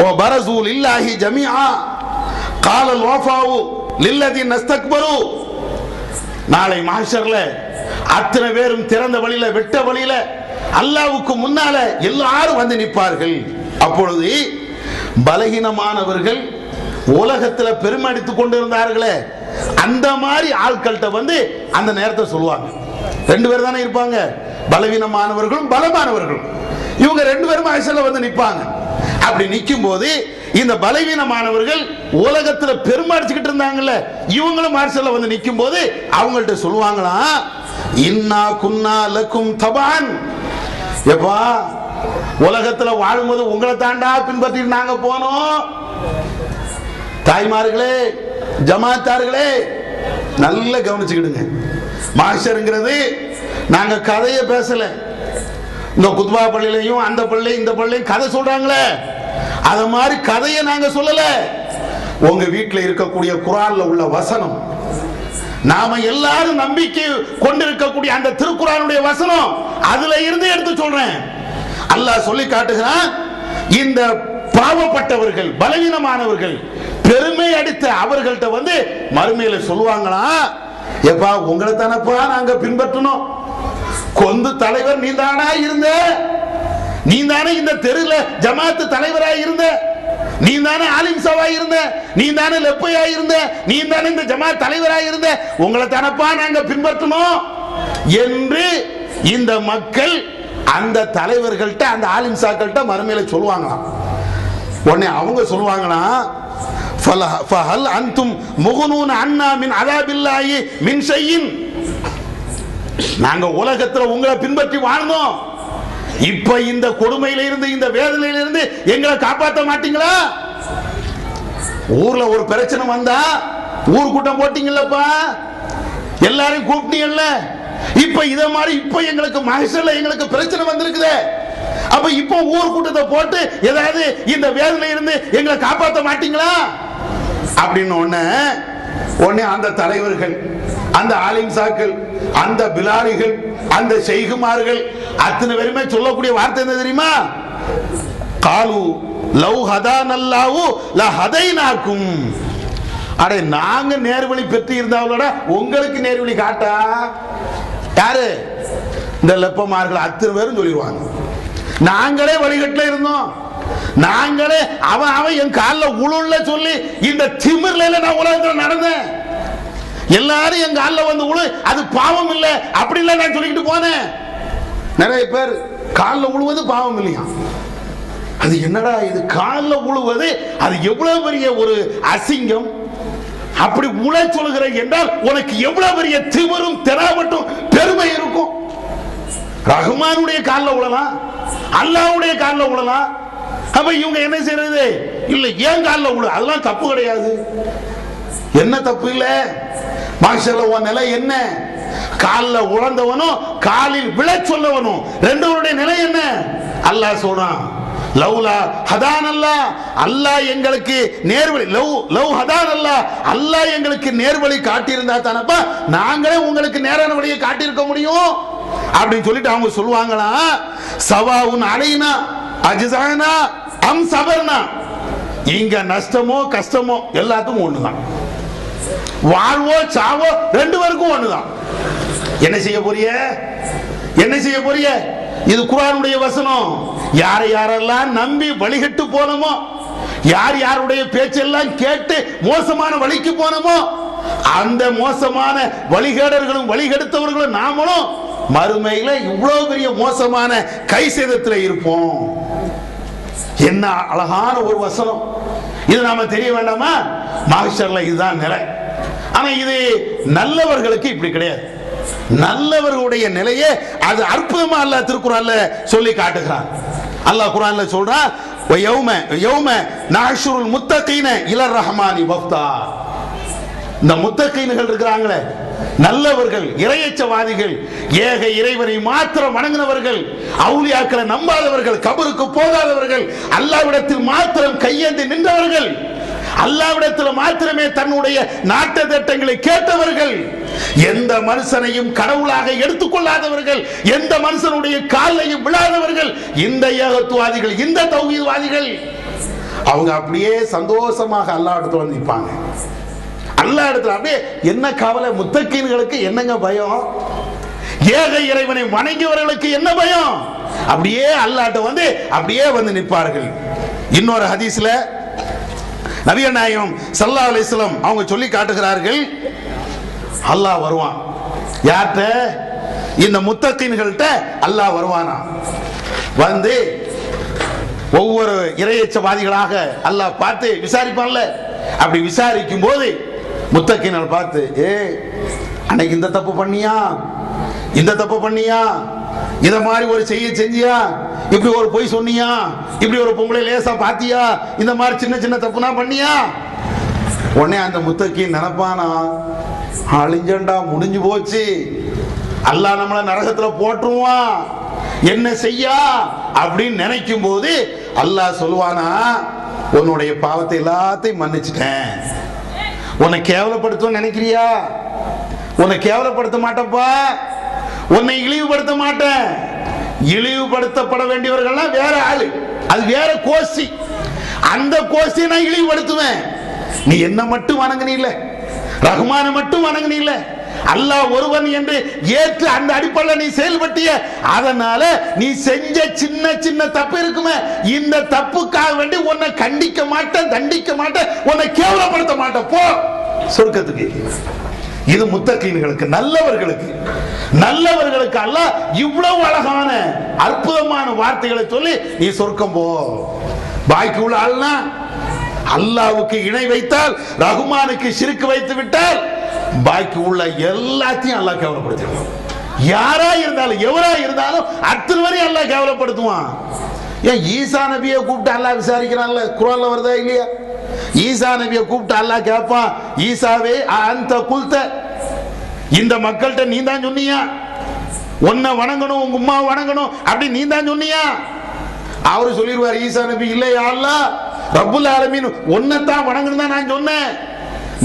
Speaker 2: ஓ பரசூல் இல்லாஹி ஜமீஆ காலல் வஃபாவு லில்லதீன் நஸ்தக்பரு. நாளை மஹ்ஷர்ல அத்தனை பேரும் திறந்த வழியில, வெட்ட வழியில அல்லாஹ்வுக்கு முன்னால எல்லாரும் வந்து நிற்பார்கள். அப்பொழுது பலகீனமானவர்கள் உலகத்துல பெருமை அடித்துக் கொண்டிருந்தார்களே அந்த மாதிரி ஆட்கள்கிட்ட வந்து அந்த நேரத்தை சொல்லுவாங்க. 2 பேர் தானே இருப்பாங்க, பலவீனமானவர்களும் பலமானவர்களும். இவங்க 2 பேரும் மஹ்ஷர்ல வந்து நிற்பாங்க. அப்படி நிற்கும் போது இந்த பலவீனமானவர்கள் உலகத்துல பெருமை அடிச்சுக்கிட்டு இருந்தாங்கல்ல, இவங்களும் மஹ்ஷர்ல வந்து நிற்கும் போது அவங்கள்ட்ட சொல்லுவாங்களாம், இன்னா குன்னா லக்கும் தபான். எப்பா உலகத்துல வாழும்போது உங்களை தாண்டா பின்பற்றிட்டு நாங்க போனோம். தாய்மார்களே, ஜமாத்தார்களே, நல்ல கவனிச்சுக்கிடுங்க. மஹ்ஷர்ங்கிறது நாங்க கதையை பேசல. இந்த குத்பா பள்ளியிலையும் அந்த பள்ளி இந்த பள்ளியும் கதை சொல்றாங்களே, அத மாதிரி கதையை நாங்க சொல்லல. உங்க வீட்டில் இருக்கக்கூடிய குர்ஆன்ல உள்ள வசனம், நாம எல்லாரும் நம்பிக்கை கொண்டிருக்கக்கூடிய அந்த திருக்குர்ஆனுடைய வசனம், அதுல இருந்து எடுத்து சொல்றேன். அல்லாஹ் சொல்லி காட்டுகிறான், இந்த பாவப்பட்டவர்கள் பலவீனமானவர்கள் பெருமை அடித்த அவர்கள்ட்ட வந்து மறுமையில சொல்லுவாங்களா, எப்பா உங்களை தானப்பா நாங்க பின்பற்றணும், கொந்து தலைவர் நீதானா இருந்த, நீதானே இந்த தெருல ஜமாத்து தலைவராக இருந்த, நீ தானே ஆலிம் சவா இருந்த, நீ தானே லெப்பையா இருந்த, நீ தானே இந்த ஜமாத் தலைவராக இருந்த, உங்களை தானப்பா நாங்க பின்பற்றணும் என்று இந்த மக்கள் அந்த தலைவர்கள்ட்ட அந்த ஆலிம் சாக்கள்கிட்ட மறுமையில சொல்லுவாங்களாம். உடனே அவங்க சொல்லுவாங்களா, ஃபஹல் அன்தும் முகுனூன அன்னா மின் அதாபில்லாஹி மின் ஷைஇன், நாங்க உலகத்துல உங்களை பின்பற்றி வாழ்ந்தோம், இப்ப இந்த கொடுமையில இருந்து இந்த வேதனையில இருந்து எங்களை காப்பாற்ற மாட்டீங்களா? ஊர்ல ஒரு பிரச்சனை வந்தா ஊர் கூட்டம் போட்டீங்கல்லப்பா, எல்லாரையும் கூப்பிட்டீங்கல்ல, இப்ப இத மாதிரி இப்ப எங்களுக்கு மகசல்ல எங்களுக்கு பிரச்சனை வந்திருக்குது, அப்ப இப்ப ஊர் கூட்டத்தை போட்டு ஏதாவது இந்த வேதனையில இருந்து எங்களை காப்பாற்ற மாட்டீங்களா அப்படின்னு உடனே அந்த தலைவர்கள், அந்த ஆலிம்சாக்கள், அந்த பிலாலிகள், அந்த ஷைகுமார்கள் அத்தனை பேருமே சொல்லக்கூடிய வார்த்தை என்ன தெரியுமா? காலு லவ் ஹதானல்லாஹு லஹதைனாக்கும், அடே நாங்க நேர்வழி பெற்று இருந்தாங்களோட உங்களுக்கு நேர்வழி காட்டா? யாரு? இந்த லெப்பமார்கள் அத்தனை பேரும் சொல்லிடுவாங்க, நாங்களே வழிகட்டுல இருந்தோம், நாங்களே அவன் என் காலில் உளுள்ள சொல்லி இந்த திமிர்ல நான் உலகத்தில் நடந்தேன், எல்லாரும் எங்க காலில் வந்து உழு, அது பாவம் இல்லை அப்படி இல்லை நான் சொல்லிக்கிட்டு போனேன். நிறைய பேர் காலில் உழுவது பாவம் இல்லையா? அது என்னடா இது காலில் உழுவது, அது எவ்வளவு பெரிய ஒரு அசிங்கம், அப்படி உழ சொல்லுகிற என்றால் உனக்கு எவ்வளவு பெரிய திமிரும் தெராவட்டும் பெருமை இருக்கும். ரஹ்மானுடைய காலில் உழலாம், அல்லாஹ்வுடைய காலில் உழலாம், அப்ப இவங்க என்ன செய்யறது? இல்ல ஏன் காலில் உழு, அதெல்லாம் தப்பு கிடையாது. என்ன தப்பு இல்ல? மாஷல்ல உன் நிலை என்ன? காலில் உழந்தவனும் காலில் விழ சொல்லவனும் ரெண்டவருடைய நிலை என்ன? அல்லாஹ் சொல்றான், லவ்லா ஹதானல்லாஹ், அல்லாஹ் எங்களுக்கு நேர்வழி, லவ் ஹதானல்லாஹ், அல்லாஹ் எங்களுக்கு நேர்வழி காட்டியிருந்தா தானப்பா நாங்களே உங்களுக்கு நேரான வழியை காட்டியிருக்க முடியும் அப்படின்னு சொல்லிட்டு அவங்க சொல்லுவாங்களா, சவாவுன் அலைனா அஜ்ஸானா அம் சபர்னா, இங்க நஷ்டமோ கஷ்டமோ எல்லாத்துக்கும் ஒண்ணுதான், வாழ்வோ சாவோ ரெண்டு பேருக்கும் ஒண்ணுதான். என்ன செய்ய போறிய? என்ன செய்ய போறிய? இது குர்ஆனுடைய வசனம். யாரை யாரெல்லாம் நம்பி வழிகட்டு போனோமோ, யார் யாருடைய பேச்செல்லாம் கேட்டு மோசமான வழிக்கு போனோமோ, அந்த மோசமான வழிகேடர்களும் வழிகெடுத்தவர்களும் நாமளும் மறுமையில இவ்வளவு பெரிய மோசமான கை சேதத்தில் இருப்போம். என்ன அழகான ஒரு வசனம் இது, நாம தெரிய வேண்டாமா? மஹ்ஷர்ல இதுதான் நிலை. ஆனா இது நல்லவர்களுக்கு இப்படி கிடையாது. நல்லவர்களுடைய நிலையே அது அற்புதமா அல்லாஹ் திருக்குர்ஆன்ல சொல்லி காட்டுகிறான். அல்லாஹ் குர்ஆன்ல சொல்றான், யௌம நஹ்ஷுருல் முத்தகீன இலர் ரஹ்மானி வஃப்தா. இந்த முத்தகீன்கள் இருக்கிறாங்களே, நல்லவர்கள், இறையச்சவாதிகள், ஏக இறைவனை மாத்திரம் வணங்கினவர்கள், அவுலியாக்களை நம்பாதவர்கள், கபருக்கு போகாதவர்கள், அல்லாஹ்விடத்தில் மாத்திரம் கையேந்தி நின்றவர்கள், அல்லாஹ்விடத்தில் மாத்திரமே தன்னுடைய நாட்ட திட்டங்களை கேட்டவர்கள், எந்த மனுஷனையும் கடவுளாக எடுத்துக்கொள்ளாதவர்கள், எந்த மனுஷனுடைய காலையும் விழாதவர்கள், இந்த ஏகத்துவாதிகள், இந்த தௌஹீத்வாதிகள், அவங்க அப்படியே சந்தோஷமாக அல்லாஹ் இடத்துல வந்து நிற்பாங்க. அல்லாஹ் இடத்துல அப்படியே என்ன கவலை? முத்தகீன்களுக்கு என்னங்க பயம்? ஏக இறைவனை வணங்கியவர்களுக்கு என்ன பயம்? அப்படியே அல்லாஹ்ட்ட வந்து அப்படியே வந்து நிற்பார்கள். இன்னொரு ஹதீஸ்ல நபிகள் நாயகம் ஸல்லல்லாஹு அலைஹி வஸல்லம் அவங்க சொல்லி காட்டுகிறார்கள், அல்லாஹ் வருவான். யார்கிட்ட? இந்த முத்தகீன்கள்ட்ட அல்லாஹ் வருவானா. வந்து ஒவ்வொரு இறையச்சவாதிகளாக அல்லாஹ் பார்த்து விசாரிப்பான்ல, அப்படி விசாரிக்கும் போது முத்தகீன்கள் பார்த்து, அன்னைக்கு இந்த தப்பு பண்ணியா, இந்த தப்பு பண்ணியா, இத மாதிரி ஒரு செஞ்சியா, இப்படி ஒரு பொய் சொன்னியா, இப்படி ஒரு பொம்பளை லேசா பாத்தியா, இந்த மாதிரி சின்ன சின்ன தப்புனா பண்ணியா, உடனே அந்த முத்தகீன் நினைப்பானா, அழிஞ்சண்டா முடிஞ்சு போச்சு, அல்லாஹ் நம்மள நரகத்துல போட்டுருவான், என்ன செய்யா அப்படின்னு நினைக்கும் போது அல்லாஹ் சொல்லுவானா, உன்னுடைய பாவத்தை எல்லாத்தையும் மன்னிச்சிட்டேன். உன்னை கேவலப்படுத்த நினைக்கிறியா? உன்னை கேவலப்படுத்த மாட்டப்பா, உன்னை இழிவுபடுத்த மாட்டேன். இழிவுபடுத்தப்பட வேண்டியவர்கள்லாம் வேற ஆளு, அது வேற கோஷ்டி, அந்த கோஷ்டியை நான் இழிவுபடுத்துவேன். நீ என்ன மட்டும் வணங்குனீல்ல, ரஹ்மான மட்டும் வணங்குனீல்ல, அல்லாஹ் ஒருவன் என்று ஏற்று அந்த அடிப்படையில் நீ செயல்பட்டிய, அதனால நீ செஞ்ச சின்ன சின்ன தப்பு இருக்குமே, இந்த தப்புக்காக வேண்டி உன்னை கண்டிக்க மாட்டேன், தண்டிக்க மாட்டேன், உன்னை கேவலப்படுத்த மாட்டேன், போ சொர்க்கத்துக்கு. இது முத்தகீன்களுக்கு, நல்லவர்களுக்கு. நல்லவர்களுக்கு அல்லாஹ் இவ்வளவு அழகான அற்புதமான வார்த்தைகளை சொல்லி நீ சொர்க்கம் போ. பாக்கி உள்ள ஆள்னா அல்லாஹ்வுக்கு இணை வைத்தால், ரஹ்மானுக்கு ஷிர்க் வைத்து விட்டால், பாக்கி உள்ள எல்லாத்தையும் அல்லாஹ் கேவலப்படுத்துவான். யாரா இருந்தாலும் எவரா இருந்தாலும் அத்தனை வரையும் அல்லாஹ் கேவலப்படுத்துவான். ஏன் ஈசா நபியை கூப்பிட்டு அல்லாஹ் விசாரிக்கிறான்ல, குர்ஆன்ல வருதா இல்லையா? ஈசா நபியை கூப்பிட்டு அல்லாஹ் கேட்பான், ஈசாவே அந்த குல்த, இந்த மக்கள்கிட்ட நீ தான் சொன்னியா உன்னை வணங்கணும், உங்க உம்மா வணங்கணும் அப்படி நீ தான் சொன்னியா? அவரு சொல்லிடுவார் ஈசா நபி, இல்லையா அல்லாஹ் ரப்புல் ஆலமீன் உன்னைத்தான் வணங்கணும் தான் நான் சொன்னேன்.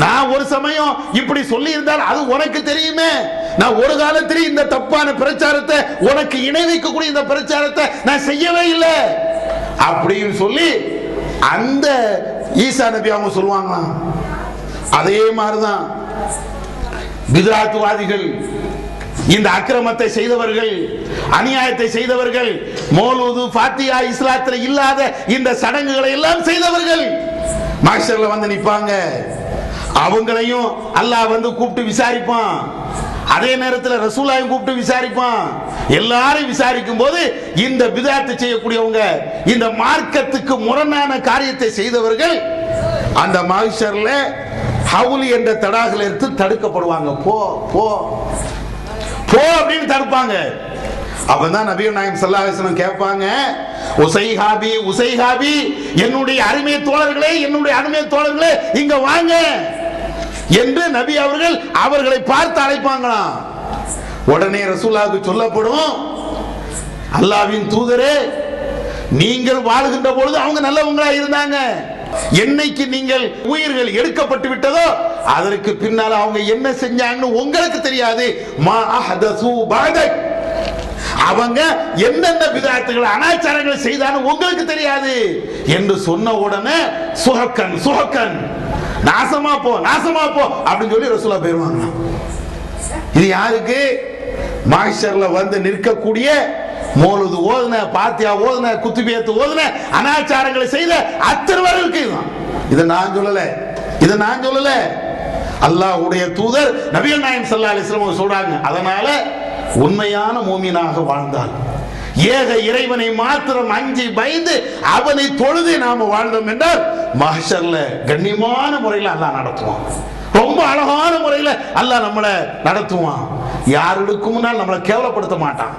Speaker 2: நான் ஒரு சமயம் இப்படி சொல்லி இருந்தால் அது உனக்கு தெரியுமே. நான் ஒரு காலத்திலே இந்த தப்பான பிரச்சாரத்தை, உனக்கு இணை வைக்கக்கூடிய இந்த பிரச்சாரத்தை நான் செய்யவே இல்லை அப்படின்னு சொல்லி அந்த ஈசா நபி அவங்க சொல்லுவாங்களாம். அதே மாதிரிதான் பித்அத்வாதிகள், இந்த அக்கிரமத்தை செய்தவர்கள், அநியாயத்தை செய்தவர்கள், மௌலூது ஃபாத்தியா இஸ்லாத்தில் இல்லாத இந்த சடங்குகளை எல்லாம் செய்தவர்கள் மஹ்ஷர்ல வந்து நிப்பாங்க. அவங்களையும் அல்லாஹ் வந்து கூப்பிட்டு விசாரிப்பான். அதே நேரத்தில் ரசூலாவையும் கூப்பிட்டு விசாரிப்பான். எல்லாரும் விசாரிக்கும் போது இந்த பித்அத் செய்யக்கூடியவங்க, இந்த மார்க்கத்துக்கு முரணான காரியத்தை செய்தவர்கள் அந்த மஹ்ஷர்ல ஹவுலி என்ற தடாகல எடுத்து தடுக்கப்படுவாங்க. போ போ போ அப்படின்னு தடுப்பாங்க. அப்பதான் நபிகள் நாயகம் ஸல்லல்லாஹு அலைஹி வஸல்லம் கேட்பாங்க, உசைஹாபி உசைஹாபி, என்னுடைய அருமை தோழர்களே, என்னுடைய அருமை தோழர்களே இங்க வாங்க என்று நபி அவர்கள் அவர்களை பார்த்து அழைப்பாங்களாம். உடனே ரசூலுல்லாஹ்வுக்கு சொல்லப்படும், அல்லாஹ்வின் தூதரே, நீங்கள் வாழ்கின்ற பொழுது அவங்க நல்லவங்களா இருந்தாங்க, என்னைக்கு நீங்கள் உயிர்கள் எடுக்கப்பட்டு விட்டதோ அதற்கு பின்னால் அவங்க என்ன செஞ்சாங்கன்னு உங்களுக்கு தெரியாது. மா அஹதசு பஅதக், அவங்க என்னென்ன பித்அத்துகள் அனாச்சாரங்களை செய்தான்னு உங்களுக்கு தெரியாது என்று சொன்ன உடனே சுஹக்கன் சுஹக்கன், நாசமா போ நாசமா போ அப்படின்னு சொல்லி ரசூலுல்லாஹ் போயிருவாங்க. இது யாருக்கு? மஹ்ஷர்ல வந்து நிற்கக்கூடிய மௌலூது ஓதுன, பாத்தியா ஓதுன, குத்துபியத்து ஓதுன, அனாச்சாரங்களை செய்த அத்தர்வர்களுக்கு இதுதான். இதை நான் சொல்லல, இதை நான் சொல்லல, அல்லாஹ்வுடைய தூதர் நபிகள் நாயகம் ஸல்லல்லாஹு அலைஹி வஸல்லம் சொல்றாங்க. அதனால உண்மையான மூமினாக வாழ்ந்தால், ஏக இறைவனை மாத்திரம் அஞ்சி பயந்து அவனை தொழுது நாம வாழ்ந்தோம் என்றால் மஹ்ஷர்ல கண்ணியமான முறையில் அல்லாஹ் நடத்துவான். ரொம்ப அழகான முறையில் அல்லாஹ் நம்மளை நடத்துவான். யாருக்கு முன்னால் நம்மளை கேவலப்படுத்த மாட்டான்,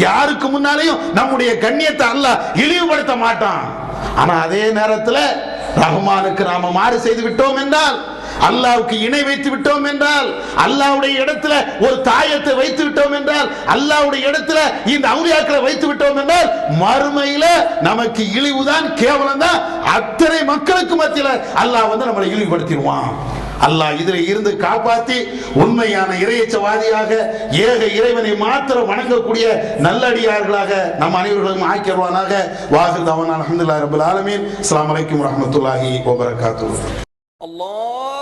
Speaker 2: யாருக்கு முன்னாலேயும் நம்முடைய கண்ணியத்தை அல்லாஹ் இழிவுபடுத்த மாட்டான். ஆனா அதே நேரத்தில் ரஹ்மானுக்கு நாம மாறு செய்து விட்டோம் என்றால், அல்லாஹ்வுக்கு இணை வைத்து விட்டோம் என்றால், அல்லாஹ்வுடைய இடத்துல ஒரு தாயத்தை வைத்து விட்டோம் என்றால், அல்லாஹ்வுடைய இடத்துல இந்த அவுலியாக்களை வைத்து விட்டோம் என்றால் மறுமையில நமக்கு இழிவுதான், கேவலம் தான். அத்தனை மக்களுக்கு மத்தியில அல்லாஹ் வந்து நம்மளை இழிவுபடுத்திடுவான். அல்லாஹ் இதில் இருந்து காப்பாற்றி உண்மையான இறையச்சவாதியாக, ஏக இறைவனை மாத்திரம் வணங்கக்கூடிய நல்லடியார்களாக நம் அனைவர்களும் ஆக்கிடுவானாக. வாஹிர் தவானா அல்ஹம்துலில்லாஹி ரப்பில் ஆலமீன். அஸ்ஸலாமு அலைக்கும் வரஹ்மத்துல்லாஹி வபரகாத்துஹு. அல்லாஹ்